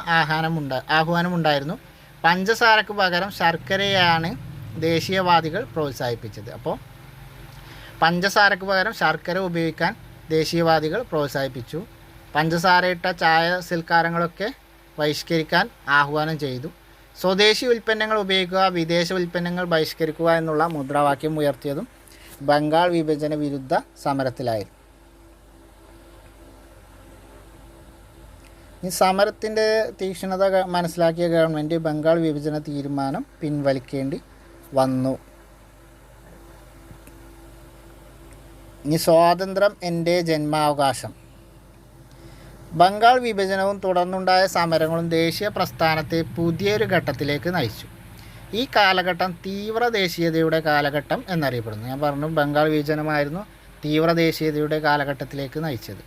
ആഹ്വാനമുണ്ടായിരുന്നു. പഞ്ചസാരക്ക് പകരം ശർക്കരയാണ് ദേശീയവാദികൾ പ്രോത്സാഹിപ്പിച്ചത്. അപ്പോൾ പഞ്ചസാരക്ക് പകരം ശർക്കര ഉപയോഗിക്കാൻ ദേശീയവാദികൾ പ്രോത്സാഹിപ്പിച്ചു. പഞ്ചസാരയിട്ട ചായ സൽക്കാരങ്ങളൊക്കെ ബഹിഷ്കരിക്കാൻ ആഹ്വാനം ചെയ്തു. സ്വദേശി ഉൽപ്പന്നങ്ങൾ ഉപയോഗിക്കുക, വിദേശ ഉൽപ്പന്നങ്ങൾ ബഹിഷ്കരിക്കുക എന്നുള്ള മുദ്രാവാക്യം ഉയർത്തിയതും ബംഗാൾ വിഭജന വിരുദ്ധ സമരത്തിലായിരുന്നു. ഈ സമരത്തിൻ്റെ തീക്ഷ്ണത മനസ്സിലാക്കിയ ഗവൺമെൻറ് ബംഗാൾ വിഭജന തീരുമാനം പിൻവലിക്കേണ്ടി വന്നു. ഇനി സ്വാതന്ത്ര്യം എൻ്റെ ജന്മാവകാശം. ബംഗാൾ വിഭജനവും തുടർന്നുണ്ടായ സമരങ്ങളും ദേശീയ പ്രസ്ഥാനത്തെ പുതിയൊരു ഘട്ടത്തിലേക്ക് നയിച്ചു. ഈ കാലഘട്ടം തീവ്ര ദേശീയതയുടെ കാലഘട്ടം എന്നറിയപ്പെടുന്നു. ഞാൻ പറഞ്ഞു ബംഗാൾ വിഭജനമായിരുന്നു തീവ്ര ദേശീയതയുടെ കാലഘട്ടത്തിലേക്ക് നയിച്ചത്.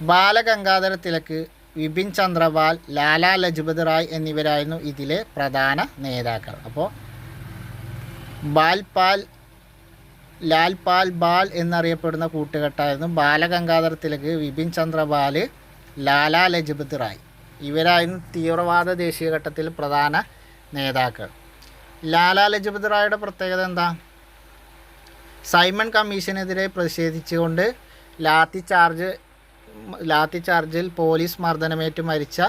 ബാലഗംഗാധര തിലക്, വിപിൻ ചന്ദ്രപാൽ, ലാലാ ലജ്പത് റായ് എന്നിവരായിരുന്നു ഇതിലെ പ്രധാന നേതാക്കൾ. അപ്പോൾ ലാൽപാൽ ബാൽ എന്നറിയപ്പെടുന്ന കൂട്ടുകെട്ടായിരുന്നു ബാലഗംഗാധര തിലക്, വിപിൻ ചന്ദ്രപാൽ, ലാലാ ലജ്പത് റായ്. ഇവരായിരുന്നു തീവ്രവാദ ദേശീയഘട്ടത്തിൽ പ്രധാന നേതാക്കൾ. ലാലാ ലജ്പത് റായുടെ പ്രത്യേകത എന്താ? സൈമൺ കമ്മീഷനെതിരെ പ്രതിഷേധിച്ചുകൊണ്ട് ലാത്തി ചാർജിൽ പോലീസ് മർദ്ദനമേറ്റ് മരിച്ച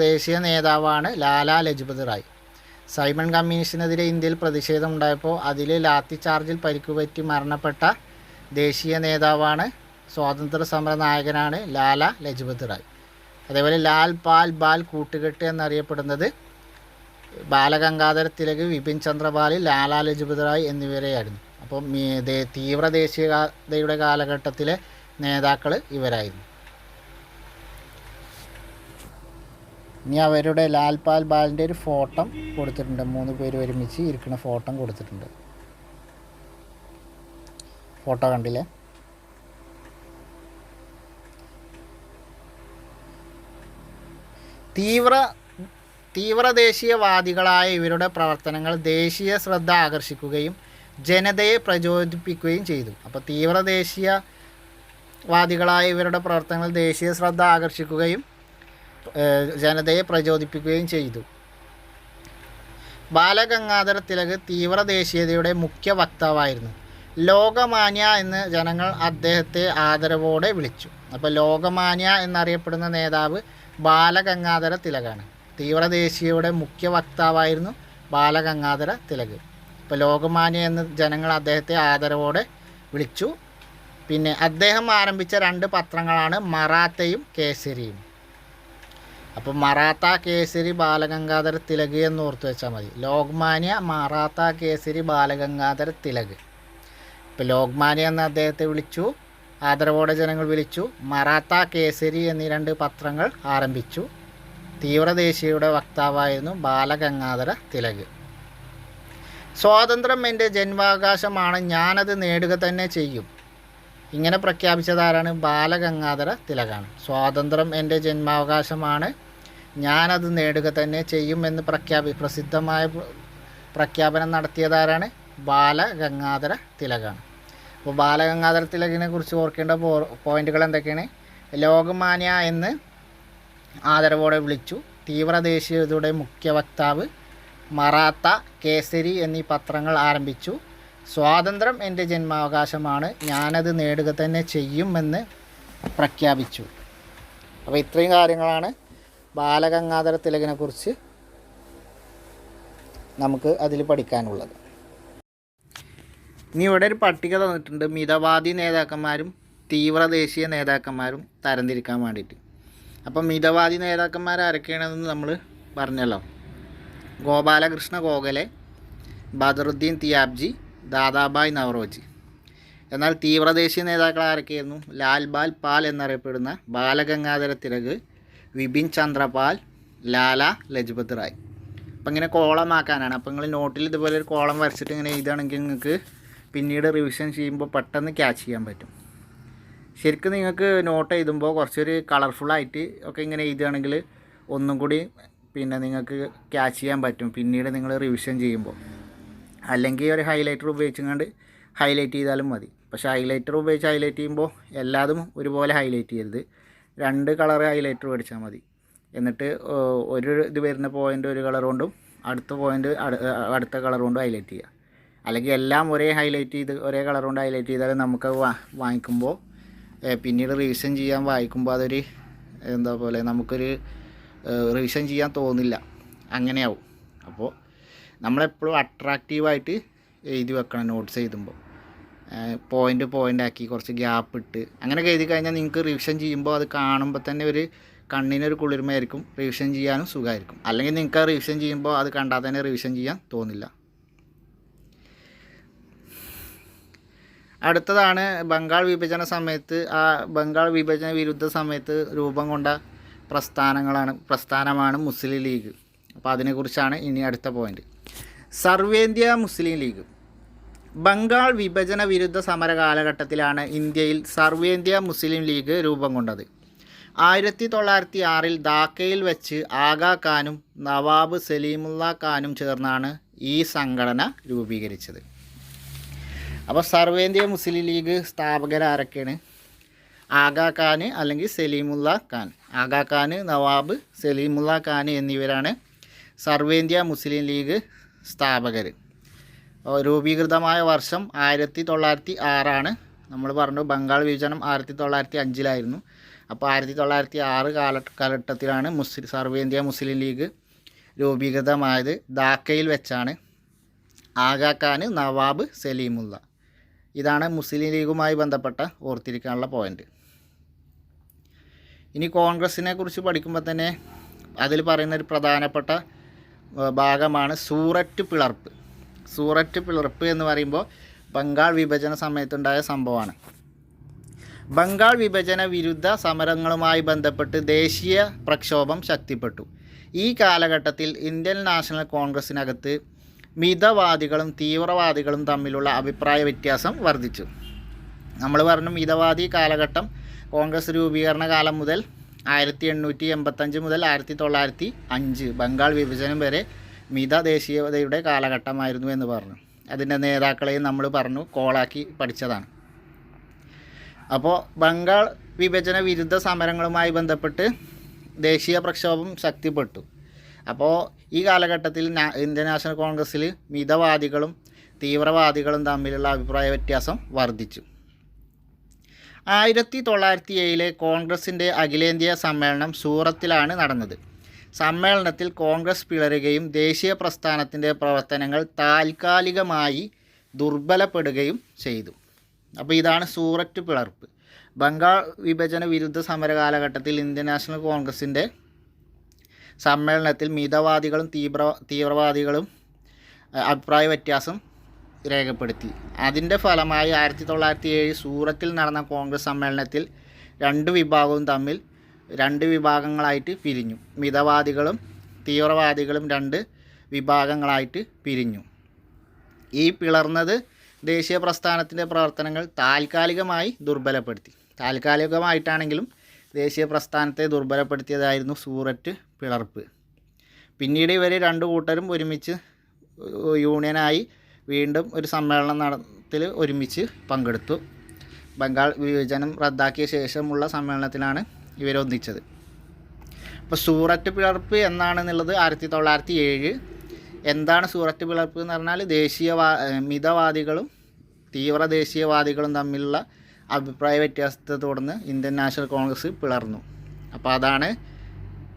ദേശീയ നേതാവാണ് ലാലാ ലജ്പത് റായ്. സൈമൺ കമ്മീഷനെതിരെ ഇന്ത്യയിൽ പ്രതിഷേധം ഉണ്ടായപ്പോൾ അതിൽ ലാത്തി ചാർജിൽ പരിക്കുപറ്റി മരണപ്പെട്ട ദേശീയ നേതാവാണ്, സ്വാതന്ത്ര്യ സമര നായകനാണ് ലാലാ ലജ്പത് റായ്. അതേപോലെ ലാൽ പാൽ ബാൽ കൂട്ടുകെട്ട് എന്നറിയപ്പെടുന്നത് ബാലഗംഗാധര തിലക്, വിപിൻ ചന്ദ്രപാൽ, ലാലാ ലജ്പത് റായ് എന്നിവരെയായിരുന്നു. അപ്പം തീവ്ര ദേശീയതയുടെ കാലഘട്ടത്തിലെ നേതാക്കൾ ഇവരായിരുന്നു. ഇനി അവരുടെ ലാൽപാൽ ബാലിൻ്റെ ഒരു ഫോട്ടോ കൊടുത്തിട്ടുണ്ട്. 3 പേര് ഒരുമിച്ച് ഇരിക്കുന്ന ഫോട്ടോ കൊടുത്തിട്ടുണ്ട്. ഫോട്ടോ കണ്ടില്ലേ? തീവ്ര ദേശീയവാദികളായ ഇവരുടെ പ്രവർത്തനങ്ങൾ ദേശീയ ശ്രദ്ധ ആകർഷിക്കുകയും ജനതയെ പ്രചോദിപ്പിക്കുകയും ചെയ്തു. അപ്പോൾ തീവ്ര ദേശീയവാദികളായ ഇവരുടെ പ്രവർത്തനങ്ങൾ ദേശീയ ശ്രദ്ധ ആകർഷിക്കുകയും ജനതയെ പ്രചോദിപ്പിക്കുകയും ചെയ്തു. ബാലഗംഗാധര തിലക് തീവ്ര ദേശീയതയുടെ മുഖ്യ വക്താവായിരുന്നു. ലോകമാന്യ എന്ന് ജനങ്ങൾ അദ്ദേഹത്തെ ആദരവോടെ വിളിച്ചു. അപ്പോൾ ലോകമാന്യ എന്നറിയപ്പെടുന്ന നേതാവ് ബാലഗംഗാധര തിലകാണ്. തീവ്ര ദേശീയതയുടെ മുഖ്യ വക്താവായിരുന്നു ബാലഗംഗാധര തിലക്. ഇപ്പോൾ ലോകമാന്യ എന്ന് ജനങ്ങൾ അദ്ദേഹത്തെ ആദരവോടെ വിളിച്ചു. പിന്നെ അദ്ദേഹം ആരംഭിച്ച 2 പത്രങ്ങളാണ് മറാത്തയും കേസരിയും. അപ്പോൾ മറാത്ത, കേസരി, ബാലഗംഗാധര തിലക് എന്ന് ഓർത്ത് വെച്ചാൽ മതി. ലോകമാന്യ, മറാത്ത, കേസരി, ബാലഗംഗാധര തിലക്. ഇപ്പോൾ ലോകമാന്യ എന്ന് അദ്ദേഹത്തെ വിളിച്ചു, ആദരവോടെ ജനങ്ങൾ വിളിച്ചു. മറാത്ത, കേസരി എന്നീ 2 പത്രങ്ങൾ ആരംഭിച്ചു. തീവ്ര ദേശീയയുടെ വക്താവായിരുന്നു ബാലഗംഗാധര തിലക്. സ്വാതന്ത്ര്യം എൻ്റെ ജന്മാവകാശമാണ്, ഞാനത് നേടുക തന്നെ ചെയ്യും. ഇങ്ങനെ പ്രഖ്യാപിച്ചതാരാണ്? ബാലഗംഗാധര തിലകാണ്. സ്വാതന്ത്ര്യം എൻ്റെ ജന്മാവകാശമാണ്, ഞാനത് നേടുക തന്നെ ചെയ്യും എന്ന് പ്രസിദ്ധമായ പ്രഖ്യാപനം നടത്തിയതാരാണ്? ബാലഗംഗാധര തിലകാണ്. അപ്പോൾ ബാലഗംഗാധര തിലകിനെ കുറിച്ച് ഓർക്കേണ്ട പോയിന്റുകൾ എന്തൊക്കെയാണ്? ലോകമാന്യ എന്ന് ആദരവോടെ വിളിച്ചു. തീവ്ര ദേശീയതയുടെ മുഖ്യ വക്താവ്. മറാത്ത, കേസരി എന്നീ പത്രങ്ങൾ ആരംഭിച്ചു. സ്വാതന്ത്ര്യം എൻ്റെ ജന്മാവകാശമാണ്, ഞാനത് നേടുക തന്നെ ചെയ്യുമെന്ന് പ്രഖ്യാപിച്ചു. അപ്പോൾ ഇത്രയും കാര്യങ്ങളാണ് ബാലഗംഗാധര തിലകിനെ കുറിച്ച് നമുക്ക് അതിൽ പഠിക്കാനുള്ളത്. ഇനി ഇവിടെ ഒരു പട്ടിക തന്നിട്ടുണ്ട്, മിതവാദി നേതാക്കന്മാരും തീവ്ര ദേശീയ നേതാക്കന്മാരും തരംതിരിക്കാൻ വേണ്ടിയിട്ട്. അപ്പം മിതവാദി നേതാക്കന്മാർ ആരൊക്കെയാണെന്ന് നമ്മൾ പറഞ്ഞല്ലോ. ഗോപാലകൃഷ്ണ ഗോഖലെ, ബദറുദ്ദീൻ തിയാബ്ജി, ദാദാഭായ് നവറോജി. എന്നാൽ തീവ്ര ദേശീയ നേതാക്കൾ ആരൊക്കെയായിരുന്നു? ലാൽപാൽ പാൽ എന്നറിയപ്പെടുന്ന ബാലഗംഗാധര തിലക്, വിപിൻ ചന്ദ്രപാൽ, ലാലാ ലജ്പത് റായ്. അപ്പം ഇങ്ങനെ കോളമാക്കാനാണ്. അപ്പം നിങ്ങൾ നോട്ടിൽ ഇതുപോലെ ഒരു കോളം വരച്ചിട്ട് ഇങ്ങനെ എഴുതുകയാണെങ്കിൽ നിങ്ങൾക്ക് പിന്നീട് റിവിഷൻ ചെയ്യുമ്പോൾ പെട്ടെന്ന് ക്യാച്ച് ചെയ്യാൻ പറ്റും. ശരിക്കും നിങ്ങൾക്ക് നോട്ട് എഴുതുമ്പോൾ കുറച്ചൊരു കളർഫുള്ളായിട്ട് ഒക്കെ ഇങ്ങനെ എഴുതുകയാണെങ്കിൽ ഒന്നും കൂടി പിന്നെ നിങ്ങൾക്ക് ക്യാച്ച് ചെയ്യാൻ പറ്റും പിന്നീട് നിങ്ങൾ റിവിഷൻ ചെയ്യുമ്പോൾ. അല്ലെങ്കിൽ ഒരു ഹൈലൈറ്റർ ഉപയോഗിച്ചുകൊണ്ട് ഹൈലൈറ്റ് ചെയ്താലും മതി. പക്ഷേ ഹൈലൈറ്റർ ഉപയോഗിച്ച് ഹൈലൈറ്റ് ചെയ്യുമ്പോൾ എല്ലാതും ഒരുപോലെ ഹൈലൈറ്റ് ചെയ്യരുത്. 2 കളർ ഹൈലൈറ്റർ മേടിച്ചാൽ മതി. എന്നിട്ട് ഒരു ഇത് വരുന്ന പോയിൻ്റ് ഒരു കളർ കൊണ്ടും അടുത്ത പോയിൻ്റ് അടുത്ത കളർ കൊണ്ടും ഹൈലൈറ്റ് ചെയ്യുക. അല്ലെങ്കിൽ എല്ലാം ഒരേ ഹൈലൈറ്റ് ചെയ്ത് ഒരേ കളർ കൊണ്ട് ഹൈലൈറ്റ് ചെയ്താൽ നമുക്ക് വാങ്ങിക്കുമ്പോൾ പിന്നീട് റിവിഷൻ ചെയ്യാൻ വായിക്കുമ്പോൾ അതൊരു എന്താ പോലെ നമുക്കൊരു റിവിഷൻ ചെയ്യാൻ തോന്നില്ല, അങ്ങനെയാവും. അപ്പോൾ നമ്മളെപ്പോഴും അട്രാക്റ്റീവായിട്ട് എഴുതി വെക്കണം നോട്ട്സ് എഴുതുമ്പോൾ. പോയിൻ്റ് ആക്കി കുറച്ച് ഗ്യാപ്പ് ഇട്ട് അങ്ങനെയൊക്കെ എഴുതി കഴിഞ്ഞാൽ നിങ്ങൾക്ക് റിവിഷൻ ചെയ്യുമ്പോൾ അത് കാണുമ്പോൾ തന്നെ ഒരു കണ്ണിനൊരു കുളിർമയായിരിക്കും, റിവിഷൻ ചെയ്യാനും സുഖമായിരിക്കും. അല്ലെങ്കിൽ നിങ്ങൾക്ക് ആ റിവിഷൻ ചെയ്യുമ്പോൾ അത് കണ്ടാൽ തന്നെ റിവിഷൻ ചെയ്യാൻ തോന്നില്ല. അടുത്തതാണ് ബംഗാൾ വിഭജന സമയത്ത് ബംഗാൾ വിഭജന വിരുദ്ധ സമയത്ത് രൂപം കൊണ്ട പ്രസ്ഥാനമാണ് മുസ്ലിം ലീഗ്. അപ്പോൾ അതിനെക്കുറിച്ചാണ് ഇനി അടുത്ത പോയിൻ്റ്. സർവേന്ത്യ മുസ്ലിം ലീഗ്. ബംഗാൾ വിഭജന വിരുദ്ധ സമര കാലഘട്ടത്തിലാണ് ഇന്ത്യയിൽ സർവേന്ത്യ മുസ്ലിം ലീഗ് രൂപം കൊണ്ടത്. 1906 ധാക്കയിൽ വെച്ച് ആഗാ ഖാനും നവാബ് സലീമുള്ള ഖാനും ചേർന്നാണ് ഈ സംഘടന രൂപീകരിച്ചത്. അപ്പോൾ സർവേന്ത്യ മുസ്ലിം ലീഗ് സ്ഥാപകരാരൊക്കെയാണ്? ആഗാ ഖാൻ അല്ലെങ്കിൽ സലീമുള്ള ഖാൻ. ആഗാ ഖാൻ, നവാബ്, സലീമുള്ള ഖാൻ എന്നിവരാണ് സർവേന്ത്യ മുസ്ലിം ലീഗ് സ്ഥാപകർ. രൂപീകൃതമായ വർഷം 1906 നമ്മൾ പറഞ്ഞു ബംഗാൾ വിഭജനം 1905 അപ്പോൾ 1906 കാലഘട്ടത്തിലാണ് സർവേന്ത്യ മുസ്ലിം ലീഗ് രൂപീകൃതമായത്. ധാക്കയിൽ വെച്ചാണ്. ആഗാ ഖാൻ, നവാബ്, സലീമുള്ള. ഇതാണ് മുസ്ലിം ലീഗുമായി ബന്ധപ്പെട്ട ഓർത്തിരിക്കാനുള്ള പോയിൻ്റ്. ഇനി കോൺഗ്രസിനെ കുറിച്ച് പഠിക്കുമ്പോൾ തന്നെ അതിൽ പറയുന്ന ഒരു പ്രധാനപ്പെട്ട ഭാഗമാണ് സൂററ്റ് പിളർപ്പ്. സൂററ്റ് പിളർപ്പ് എന്ന് പറയുമ്പോൾ ബംഗാൾ വിഭജന സമയത്തുണ്ടായ സംഭവമാണ്. ബംഗാൾ വിഭജന വിരുദ്ധ സമരങ്ങളുമായി ബന്ധപ്പെട്ട് ദേശീയ പ്രക്ഷോഭം ശക്തിപ്പെട്ടു. ഈ കാലഘട്ടത്തിൽ ഇന്ത്യൻ നാഷണൽ കോൺഗ്രസിനകത്ത് മിതവാദികളും തീവ്രവാദികളും തമ്മിലുള്ള അഭിപ്രായ വ്യത്യാസം വർദ്ധിച്ചു. നമ്മൾ പറഞ്ഞു മിതവാദി കാലഘട്ടം കോൺഗ്രസ് രൂപീകരണ കാലം മുതൽ 1885 മുതൽ 1905 ബംഗാൾ വിഭജനം വരെ മിത ദേശീയതയുടെ കാലഘട്ടമായിരുന്നു എന്ന് പറഞ്ഞു. അതിൻ്റെ നേതാക്കളെയും നമ്മൾ പറഞ്ഞു കോളാക്കി പഠിച്ചതാണ്. അപ്പോൾ ബംഗാൾ വിഭജന വിരുദ്ധ സമരങ്ങളുമായി ബന്ധപ്പെട്ട് ദേശീയ പ്രക്ഷോഭം ശക്തിപ്പെട്ടു. അപ്പോൾ ഈ കാലഘട്ടത്തിൽ ഇന്ത്യൻ നാഷണൽ കോൺഗ്രസ്സിൽ മിതവാദികളും തീവ്രവാദികളും തമ്മിലുള്ള അഭിപ്രായ വ്യത്യാസം വർദ്ധിച്ചു. 1907 കോൺഗ്രസിൻ്റെ അഖിലേന്ത്യാ സമ്മേളനം സൂറത്തിലാണ് നടന്നത്. സമ്മേളനത്തിൽ കോൺഗ്രസ് പിളരുകയും ദേശീയ പ്രസ്ഥാനത്തിൻ്റെ പ്രവർത്തനങ്ങൾ താൽക്കാലികമായി ദുർബലപ്പെടുകയും ചെയ്തു. അപ്പോൾ ഇതാണ് സൂററ്റ് പിളർപ്പ്. ബംഗാൾ വിഭജന വിരുദ്ധ സമര കാലഘട്ടത്തിൽ ഇന്ത്യൻ നാഷണൽ കോൺഗ്രസിൻ്റെ സമ്മേളനത്തിൽ മിതവാദികളും തീവ്രവാദികളും അഭിപ്രായ വ്യത്യാസം രേഖപ്പെടുത്തി. അതിൻ്റെ ഫലമായി 1907 സൂറത്തിൽ നടന്ന കോൺഗ്രസ് സമ്മേളനത്തിൽ രണ്ട് വിഭാഗങ്ങളായിട്ട് പിരിഞ്ഞു. മിതവാദികളും തീവ്രവാദികളും 2 വിഭാഗങ്ങളായിട്ട് പിരിഞ്ഞു. ഈ പിളർന്നത് ദേശീയ പ്രസ്ഥാനത്തിൻ്റെ പ്രവർത്തനങ്ങൾ താൽക്കാലികമായി ദുർബലപ്പെടുത്തി. താൽക്കാലികമായിട്ടാണെങ്കിലും ദേശീയ പ്രസ്ഥാനത്തെ ദുർബലപ്പെടുത്തിയതായിരുന്നു സൂററ്റ് പിളർപ്പ്. പിന്നീട് ഇവർ 2 കൂട്ടരും ഒരുമിച്ച് യൂണിയനായി വീണ്ടും ഒരു സമ്മേളനത്തിൽ ഒരുമിച്ച് പങ്കെടുത്തു. ബംഗാൾ വിഭജനം റദ്ദാക്കിയ ശേഷമുള്ള സമ്മേളനത്തിലാണ് ഇവരൊന്നിച്ചത്. അപ്പോൾ സൂററ്റ് പിളർപ്പ് എന്നാണെന്നുള്ളത് 1907. എന്താണ് സൂററ്റ് പിളർപ്പ് എന്ന് പറഞ്ഞാൽ മിതവാദികളും തീവ്ര ദേശീയവാദികളും തമ്മിലുള്ള അഭിപ്രായ വ്യത്യാസത്തെ തുടർന്ന് ഇന്ത്യൻ നാഷണൽ കോൺഗ്രസ് പിളർന്നു. അപ്പോൾ അതാണ്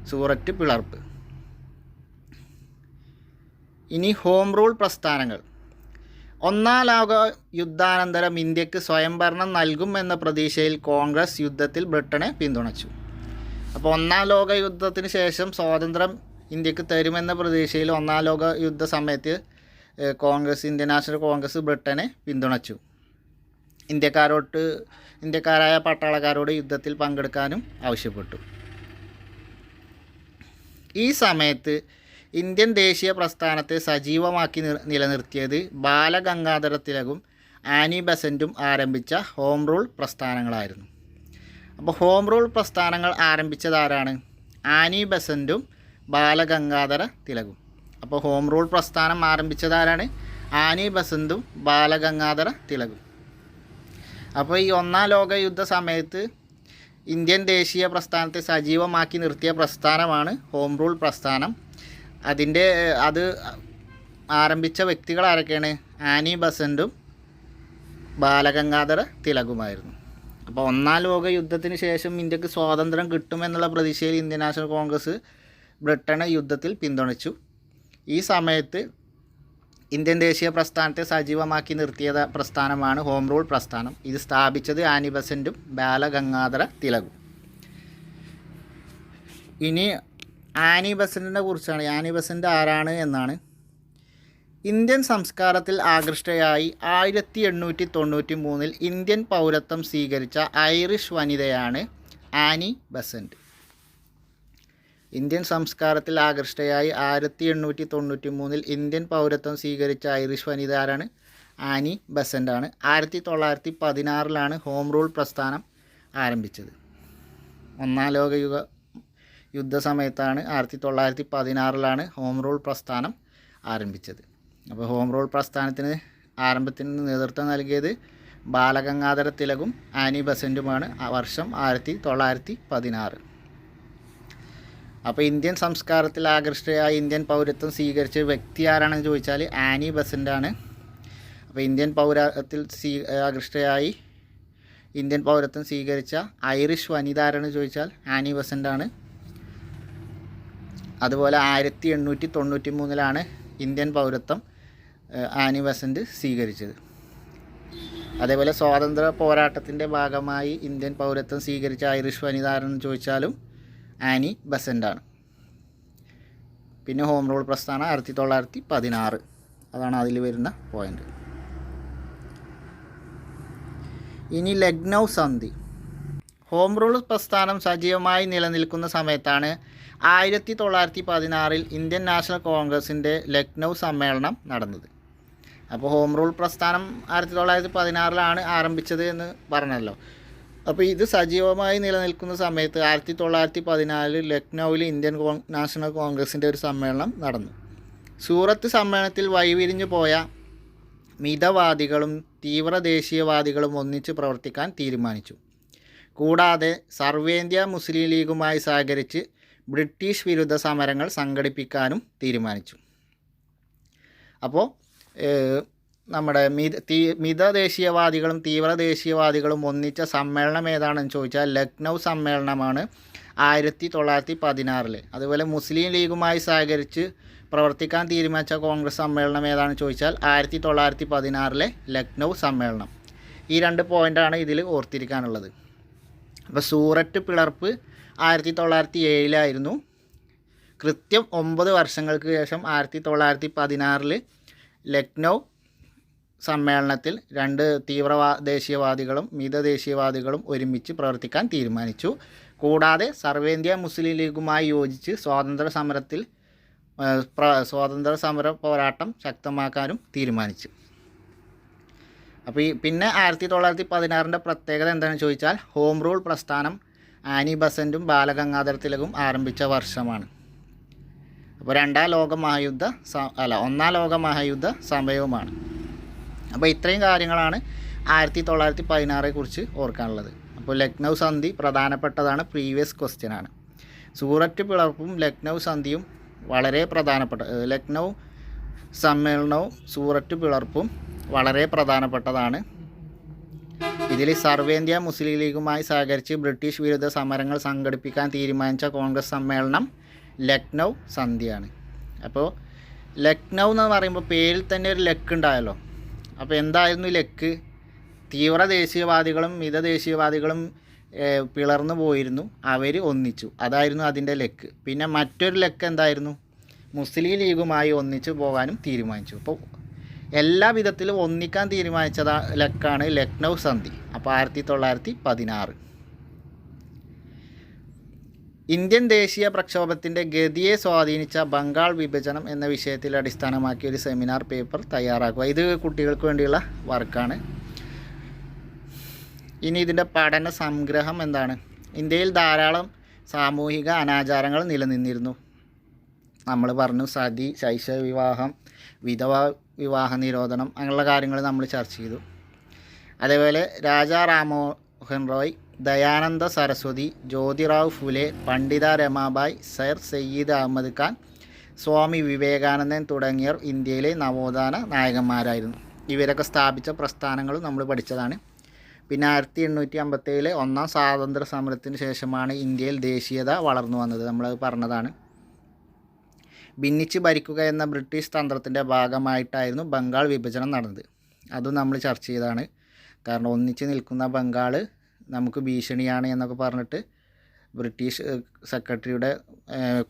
സൂററ്റ് പിളർപ്പ്. ഇനി ഹോം റൂൾ പ്രസ്ഥാനങ്ങൾ. 1-ാം ലോക യുദ്ധാനന്തരം ഇന്ത്യക്ക് സ്വയംഭരണം നൽകുമെന്ന പ്രതീക്ഷയിൽ കോൺഗ്രസ് യുദ്ധത്തിൽ ബ്രിട്ടനെ പിന്തുണച്ചു. അപ്പോൾ 1-ാം ലോക യുദ്ധത്തിന് ശേഷം സ്വാതന്ത്ര്യം ഇന്ത്യക്ക് തരുമെന്ന പ്രതീക്ഷയിൽ 1-ാം ലോക യുദ്ധ സമയത്ത് ഇന്ത്യൻ നാഷണൽ കോൺഗ്രസ് ബ്രിട്ടനെ പിന്തുണച്ചു. ഇന്ത്യക്കാരായ പട്ടാളക്കാരോട് യുദ്ധത്തിൽ പങ്കെടുക്കാനും ആവശ്യപ്പെട്ടു. ഈ സമയത്ത് ഇന്ത്യൻ ദേശീയ പ്രസ്ഥാനത്തെ സജീവമാക്കി നിലനിർത്തിയത് ബാലഗംഗാധര തിലകും ആനി ബെസൻറ്റും ആരംഭിച്ച ഹോം റൂൾ പ്രസ്ഥാനങ്ങളായിരുന്നു. അപ്പോൾ ഹോം റൂൾ പ്രസ്ഥാനങ്ങൾ ആരംഭിച്ചതാരാണ്? ആനി ബെസൻറ്റും ബാലഗംഗാധര തിലകും. അപ്പോൾ ഹോം റൂൾ പ്രസ്ഥാനം ആരംഭിച്ചതാരാണ്? ആനി ബെസൻറ്റും ബാലഗംഗാധര തിലകും. അപ്പോൾ ഈ 1-ാം ലോക യുദ്ധ സമയത്ത് ഇന്ത്യൻ ദേശീയ പ്രസ്ഥാനത്തെ സജീവമാക്കി നിർത്തിയ പ്രസ്ഥാനമാണ് ഹോം റൂൾ പ്രസ്ഥാനം. അത് ആരംഭിച്ച വ്യക്തികൾ ആരൊക്കെയാണ്? ആനി ബസന്റും ബാലഗംഗാധര തിലകുമായിരുന്നു. അപ്പോൾ ഒന്നാം ലോക യുദ്ധത്തിന് ശേഷം ഇന്ത്യക്ക് സ്വാതന്ത്ര്യം കിട്ടുമെന്നുള്ള പ്രതീക്ഷയിൽ ഇന്ത്യൻ നാഷണൽ കോൺഗ്രസ് ബ്രിട്ടനെ യുദ്ധത്തിൽ പിന്തുണച്ചു. ഈ സമയത്ത് ഇന്ത്യൻ ദേശീയ പ്രസ്ഥാനത്തെ സജീവമാക്കി നിർത്തിയ പ്രസ്ഥാനമാണ് ഹോം റൂൾ പ്രസ്ഥാനം. ഇത് സ്ഥാപിച്ചത് ആനി ബസന്റും ബാലഗംഗാധര തിലകും. ഇനി ആനി ബസന്റിനെ കുറിച്ചാണ്. ആനി ബസന്റ് ആരാണ് എന്നാണ്. ഇന്ത്യൻ സംസ്കാരത്തിൽ ആകൃഷ്ടയായി 1893 ഇന്ത്യൻ പൗരത്വം സ്വീകരിച്ച ഐറിഷ് വനിതയാണ് ആനി ബസന്റ്. ഇന്ത്യൻ സംസ്കാരത്തിൽ ആകൃഷ്ടയായി 1893 ഇന്ത്യൻ പൗരത്വം സ്വീകരിച്ച ഐറിഷ് വനിത ആരാണ്? ആനി ബസന്റാണ്. 1916 ഹോം റൂൾ പ്രസ്ഥാനം ആരംഭിച്ചത്. ഒന്നാം ലോക യുദ്ധ സമയത്താണ് 1916 ഹോം റൂൾ പ്രസ്ഥാനം ആരംഭിച്ചത്. അപ്പോൾ ഹോം റൂൾ പ്രസ്ഥാനത്തിന് ആരംഭത്തിന് നേതൃത്വം നൽകിയത് ബാലഗംഗാധര തിലകും ആനി ബസന്റുമാണ്. വർഷം 1916. അപ്പോൾ ഇന്ത്യൻ സംസ്കാരത്തിൽ ആകൃഷ്ടയായി ഇന്ത്യൻ പൗരത്വം സ്വീകരിച്ച വ്യക്തി ആരാണെന്ന് ചോദിച്ചാൽ ആനി ബസന്റാണ്. അപ്പോൾ ഇന്ത്യൻ പൗരത്വത്തിൽ ആകൃഷ്ടയായി ഇന്ത്യൻ പൗരത്വം സ്വീകരിച്ച ഐറിഷ് വനിത ആരാണെന്ന് ചോദിച്ചാൽ ആനി ബസന്റാണ്. അതുപോലെ 1893 ഇന്ത്യൻ പൗരത്വം ആനി ബസന്റ് സ്വീകരിച്ചത്. അതേപോലെ സ്വാതന്ത്ര്യ പോരാട്ടത്തിൻ്റെ ഭാഗമായി ഇന്ത്യൻ പൗരത്വം സ്വീകരിച്ച ഐറിഷ് വനിത ആരെന്ന് ചോദിച്ചാലും ആനി ബസന്റാണ്. പിന്നെ ഹോം റൂൾ പ്രസ്ഥാനം 1916. അതാണ് അതിൽ വരുന്ന പോയിന്റ്. ഇനി ലക്നൗ സന്ധി. ഹോം റൂൾ പ്രസ്ഥാനം സജീവമായി നിലനിൽക്കുന്ന സമയത്താണ് 1916 ഇന്ത്യൻ നാഷണൽ കോൺഗ്രസിൻ്റെ ലക്നൗ സമ്മേളനം നടന്നത്. അപ്പോൾ ഹോം റൂൾ പ്രസ്ഥാനം 1916 ആരംഭിച്ചത് എന്ന് പറഞ്ഞല്ലോ. അപ്പോൾ ഇത് സജീവമായി നിലനിൽക്കുന്ന സമയത്ത് 1914 ലക്നൗവിൽ ഇന്ത്യൻ നാഷണൽ കോൺഗ്രസിൻ്റെ ഒരു സമ്മേളനം നടന്നു. സൂറത്ത് സമ്മേളനത്തിൽ വഴിവിരിഞ്ഞു പോയ മിതവാദികളും തീവ്ര ദേശീയവാദികളും ഒന്നിച്ച് പ്രവർത്തിക്കാൻ തീരുമാനിച്ചു. കൂടാതെ സർവേന്ത്യ മുസ്ലിം ലീഗുമായി സഹകരിച്ച് ബ്രിട്ടീഷ് വിരുദ്ധ സമരങ്ങൾ സംഘടിപ്പിക്കാനും തീരുമാനിച്ചു. അപ്പോൾ നമ്മുടെ മിതദേശീയവാദികളും തീവ്ര ദേശീയവാദികളും ഒന്നിച്ച സമ്മേളനം ഏതാണെന്ന് ചോദിച്ചാൽ ലക്നൗ സമ്മേളനമാണ് 1916. അതുപോലെ മുസ്ലിം ലീഗുമായി സഹകരിച്ച് പ്രവർത്തിക്കാൻ തീരുമാനിച്ച കോൺഗ്രസ് സമ്മേളനം ഏതാണെന്ന് ചോദിച്ചാൽ 1916 ലക്നൗ സമ്മേളനം. ഈ 2 പോയിൻ്റാണ് ഇതിൽ ഓർത്തിരിക്കാനുള്ളത്. അപ്പോൾ സൂററ്റ് പിളർപ്പ് 1907 കൃത്യം 9 വർഷങ്ങൾക്ക് ശേഷം 1916 ലക്നൗ സമ്മേളനത്തിൽ 2 തീവ്ര ദേശീയവാദികളും മിതദേശീയവാദികളും ഒരുമിച്ച് പ്രവർത്തിക്കാൻ തീരുമാനിച്ചു. കൂടാതെ സർവേന്ത്യ മുസ്ലിം ലീഗുമായി യോജിച്ച് സ്വാതന്ത്ര്യ സമര പോരാട്ടം ശക്തമാക്കാനും തീരുമാനിച്ചു. അപ്പോൾ പിന്നെ 1916 പ്രത്യേകത എന്താണെന്ന് ചോദിച്ചാൽ ഹോം റൂൾ പ്രസ്ഥാനം ആനി ബസന്റും ബാലഗംഗാധര തിലകും ആരംഭിച്ച വർഷമാണ്. അപ്പോൾ ഒന്നാം ലോക മഹായുദ്ധ സമയവുമാണ്. അപ്പോൾ ഇത്രയും കാര്യങ്ങളാണ് 1916 കുറിച്ച് ഓർക്കാനുള്ളത്. അപ്പോൾ ലക്നൗ സന്ധി പ്രധാനപ്പെട്ടതാണ്, പ്രീവിയസ് ക്വസ്റ്റ്യനാണ്. സൂററ്റ് പിളർപ്പും ലക്നൗ സന്ധിയും വളരെ പ്രധാനപ്പെട്ട, ലക്നൗ സമ്മേളനവും സൂററ്റ് പിളർപ്പും വളരെ പ്രധാനപ്പെട്ടതാണ്. ഇതിൽ സർവേന്ത്യ മുസ്ലിം ലീഗുമായി സഹകരിച്ച് ബ്രിട്ടീഷ് വിരുദ്ധ സമരങ്ങൾ സംഘടിപ്പിക്കാൻ തീരുമാനിച്ച കോൺഗ്രസ് സമ്മേളനം ലക്നൗ സന്ധിയാണ്. അപ്പോൾ ലക്നൗ എന്ന് പറയുമ്പോൾ പേരിൽ തന്നെ ഒരു ലക്ക് ഉണ്ടായല്ലോ. അപ്പോൾ എന്തായിരുന്നു ലക്ക്? തീവ്ര ദേശീയവാദികളും മിതദേശീയവാദികളും പിളർന്നു പോയിരുന്നു, അവർ ഒന്നിച്ചു, അതായിരുന്നു അതിൻ്റെ ലക്ക്. പിന്നെ മറ്റൊരു ലക്ക് എന്തായിരുന്നു? മുസ്ലിം ലീഗുമായി ഒന്നിച്ചു പോകാനും തീരുമാനിച്ചു. അപ്പോൾ എല്ലാ വിധത്തിലും ഒന്നിക്കാൻ തീരുമാനിച്ചത് ലക്കാണ് ലക്നൗ സന്ധി. അപ്പോൾ 1916. ഇന്ത്യൻ ദേശീയ പ്രക്ഷോഭത്തിൻ്റെ ഗതിയെ സ്വാധീനിച്ച ബംഗാൾ വിഭജനം എന്ന വിഷയത്തിൽ അടിസ്ഥാനമാക്കി ഒരു സെമിനാർ പേപ്പർ തയ്യാറാക്കുക. ഇത് കുട്ടികൾക്ക് വേണ്ടിയുള്ള വർക്കാണ്. ഇനി ഇതിൻ്റെ പഠന സംഗ്രഹം എന്താണ്? ഇന്ത്യയിൽ ധാരാളം സാമൂഹിക അനാചാരങ്ങൾ നിലനിന്നിരുന്നു. നമ്മൾ പറഞ്ഞു സതി, ശൈശവ വിവാഹം, വിധവ വിവാഹ നിരോധനം, അങ്ങനെയുള്ള കാര്യങ്ങൾ നമ്മൾ ചർച്ച ചെയ്തു. അതേപോലെ രാജാ റാംമോഹൻ റോയ്, ദയാനന്ദ സരസ്വതി, ജ്യോതിറാവ് ഫുലെ, പണ്ഡിത രമാബായ്, സർ സയ്യിദ് അഹമ്മദ് ഖാൻ, സ്വാമി വിവേകാനന്ദൻ തുടങ്ങിയവർ ഇന്ത്യയിലെ നവോത്ഥാന നായകന്മാരായിരുന്നു. ഇവരൊക്കെ സ്ഥാപിച്ച പ്രസ്ഥാനങ്ങളും നമ്മൾ പഠിച്ചതാണ്. പിന്നെ 1857 ഒന്നാം സ്വാതന്ത്ര്യ സമരത്തിന് ശേഷമാണ് ഇന്ത്യയിൽ ദേശീയത വളർന്നു വന്നത്. നമ്മളത് പറഞ്ഞതാണ്. ഭിന്നിച്ച് ഭരിക്കുക എന്ന ബ്രിട്ടീഷ് തന്ത്രത്തിൻ്റെ ഭാഗമായിട്ടായിരുന്നു ബംഗാൾ വിഭജനം നടന്നത്. അതും നമ്മൾ ചർച്ച ചെയ്തതാണ്. കാരണം ഒന്നിച്ച് നിൽക്കുന്ന ബംഗാൾ നമുക്ക് ഭീഷണിയാണ് എന്നൊക്കെ പറഞ്ഞിട്ട് ബ്രിട്ടീഷ് സെക്രട്ടറിയുടെ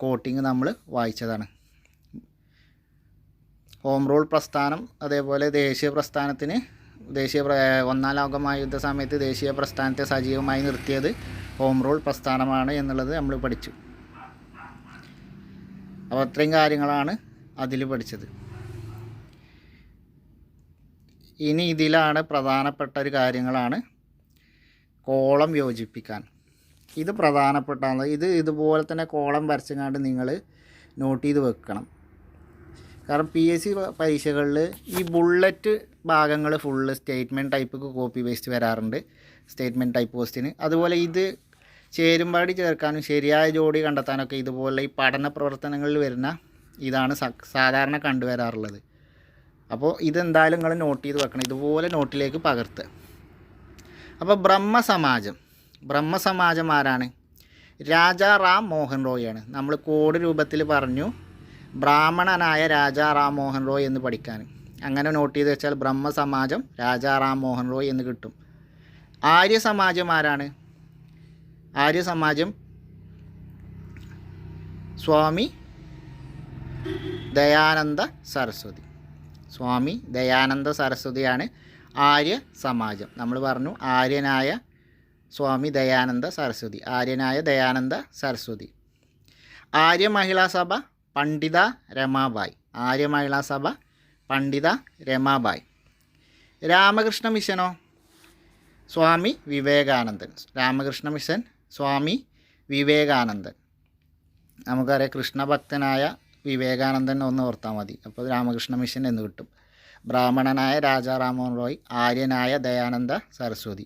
കോട്ടിങ് നമ്മൾ വായിച്ചതാണ്. ഹോം റൂൾ പ്രസ്ഥാനം, അതേപോലെ ദേശീയ പ്രസ്ഥാനത്തിന് ഒന്നാം ലോക മഹായുദ്ധ സമയത്ത് ദേശീയ പ്രസ്ഥാനത്തെ സജീവമായി നിർത്തിയത് ഹോം റൂൾ പ്രസ്ഥാനമാണ് എന്നുള്ളത് നമ്മൾ പഠിച്ചു. അപ്പോൾ അത്രയും കാര്യങ്ങളാണ് അതിൽ പഠിച്ചത്. ഇനി ഇതിലാണ് പ്രധാനപ്പെട്ട ഒരു കാര്യങ്ങളാണ് കോളം യോജിപ്പിക്കാൻ. ഇത് പ്രധാനപ്പെട്ടാണ്. ഇതുപോലെ തന്നെ കോളം വരച്ചങ്ങാണ്ട് നിങ്ങൾ നോട്ട് ചെയ്ത് വെക്കണം. കാരണം PSC പരീക്ഷകളിൽ ഈ ബുള്ളറ്റ് ഭാഗങ്ങൾ full statement type copy paste വരാറുണ്ട്, സ്റ്റേറ്റ്മെൻറ്റ് ടൈപ്പ് ക്വസ്റ്റ്യന്. അതുപോലെ ഇത് ചേരുംപാടി ചേർക്കാനും ശരിയായ ജോഡി കണ്ടെത്താനൊക്കെ ഇതുപോലെ ഈ പഠന പ്രവർത്തനങ്ങളിൽ വരുന്ന ഇതാണ് സാധാരണ കണ്ടുവരാറുള്ളത്. അപ്പോൾ ഇതെന്തായാലും നിങ്ങൾ നോട്ട് ചെയ്ത് വെക്കണം, ഇതുപോലെ നോട്ടിലേക്ക് പകർത്തുക. അപ്പോൾ ബ്രഹ്മസമാജം ആരാണ്? രാജാ റാം മോഹൻ റോയാണ്. നമ്മൾ കോഡ് രൂപത്തിൽ പറഞ്ഞു, ബ്രാഹ്മണനായ രാജാ റാം മോഹൻ റോയ് എന്ന് പഠിക്കാൻ. അങ്ങനെ നോട്ട് ചെയ്ത് വെച്ചാൽ ബ്രഹ്മസമാജം രാജാ റാം മോഹൻ റോയ് എന്ന് കിട്ടും. ആര്യസമാജം ആരാണ്? ആര്യസമാജം സ്വാമി ദയാനന്ദ സരസ്വതിയാണ് ആര്യ സമാജം. നമ്മൾ പറഞ്ഞു ആര്യനായ സ്വാമി ദയാനന്ദ സരസ്വതി. ആര്യ മഹിളാ സഭ പണ്ഡിത രമാബായി. രാമകൃഷ്ണ മിഷനോ? സ്വാമി വിവേകാനന്ദൻ. നമുക്കറിയാം കൃഷ്ണഭക്തനായ വിവേകാനന്ദൻ ഒന്ന് ഓർത്താൽ മതി. അപ്പോൾ രാമകൃഷ്ണ മിഷൻ എന്ന് കിട്ടും. ബ്രാഹ്മണനായ രാജാ റാംമോഹൻ റോയ്, ആര്യനായ ദയാനന്ദ സരസ്വതി.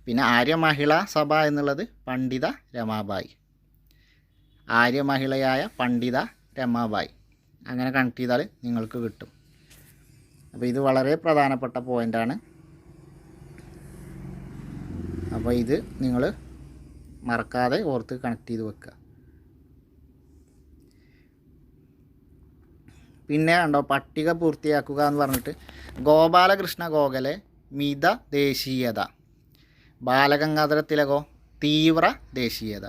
പിന്നെ ആര്യ മഹിളാ സഭ എന്നുള്ളത് പണ്ഡിത രമാബായി. ആര്യമഹിളയായ പണ്ഡിത രമാബായി. അങ്ങനെ കണക്ട് ചെയ്താൽ നിങ്ങൾക്ക് കിട്ടും. അപ്പോൾ ഇത് വളരെ പ്രധാനപ്പെട്ട പോയിൻ്റാണ്. അപ്പോൾ ഇത് നിങ്ങൾ മറക്കാതെ ഓർത്ത് കണക്ട് ചെയ്ത് വെക്കുക. പിന്നെ കണ്ടോ പട്ടിക പൂർത്തിയാക്കുക എന്ന് പറഞ്ഞിട്ട് ഗോപാലകൃഷ്ണ ഗോഖലെ മിത ദേശീയത, ബാലഗംഗാധര തിലകോ തീവ്ര ദേശീയത.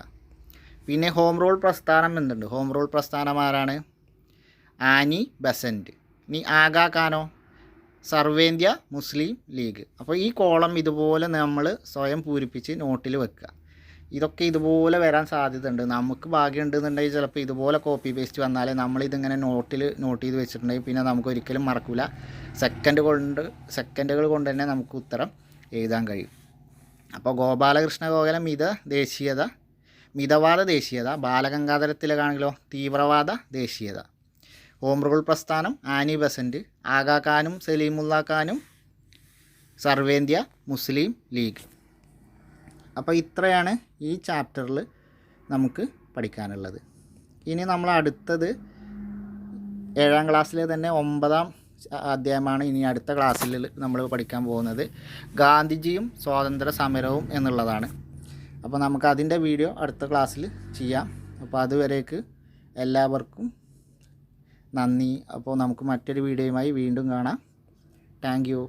പിന്നെ ഹോം റൂൾ പ്രസ്ഥാനം എന്തുണ്ട്? ഹോം റൂൾ പ്രസ്ഥാനം ആരാണ്? Annie Besant. ഇനി ആഗാ ഖാനോ? സർവേന്ത്യ മുസ്ലിം ലീഗ്. അപ്പോൾ ഈ കോളം ഇതുപോലെ നമ്മൾ സ്വയം പൂരിപ്പിച്ച് നോട്ടിൽ വെക്കുക. ഇതൊക്കെ ഇതുപോലെ വരാൻ സാധ്യതയുണ്ട്. നമുക്ക് ഭാഗ്യമുണ്ടെന്നുണ്ടെങ്കിൽ ചിലപ്പോൾ ഇതുപോലെ കോപ്പി പേസ്റ്റ് വന്നാലേ നമ്മളിതിങ്ങനെ നോട്ട് ചെയ്ത് വെച്ചിട്ടുണ്ടെങ്കിൽ പിന്നെ നമുക്ക് ഒരിക്കലും മറക്കില്ല. സെക്കൻഡുകൾ കൊണ്ട് തന്നെ നമുക്ക് ഉത്തരം എഴുതാൻ കഴിയും. അപ്പോൾ ഗോപാലകൃഷ്ണ ഗോഖലെ മിതവാദ ദേശീയത, ബാലഗംഗാധര തിലകാണെങ്കിലോ തീവ്രവാദ ദേശീയത. ഹോം റൂൾ പ്രസ്ഥാനം ആനി ബസൻറ്റ്, ആഗാ ഖാനും സലീമുള്ള ഖാനും സർവേന്ത്യ മുസ്ലിം ലീഗ്. അപ്പോൾ ഇത്രയാണ് ഈ ചാപ്റ്ററിൽ നമുക്ക് പഠിക്കാനുള്ളത്. ഇനി നമ്മൾ അടുത്തത് 7ാം ക്ലാസ്സിലെ തന്നെ 9ാം അധ്യായമാണ് ഇനി അടുത്ത ക്ലാസ്സിൽ നമ്മൾ പഠിക്കാൻ പോകുന്നത്. ഗാന്ധിജിയും സ്വാതന്ത്ര്യ സമരവും എന്നുള്ളതാണ്. അപ്പോൾ നമുക്ക് അതിൻ്റെ വീഡിയോ അടുത്ത ക്ലാസ്സിൽ ചെയ്യാം. അപ്പോൾ അതുവരേക്ക് എല്ലാവർക്കും നന്ദി. അപ്പോൾ നമുക്ക് മറ്റൊരു വീഡിയോയുമായി വീണ്ടും കാണാം. Thank you.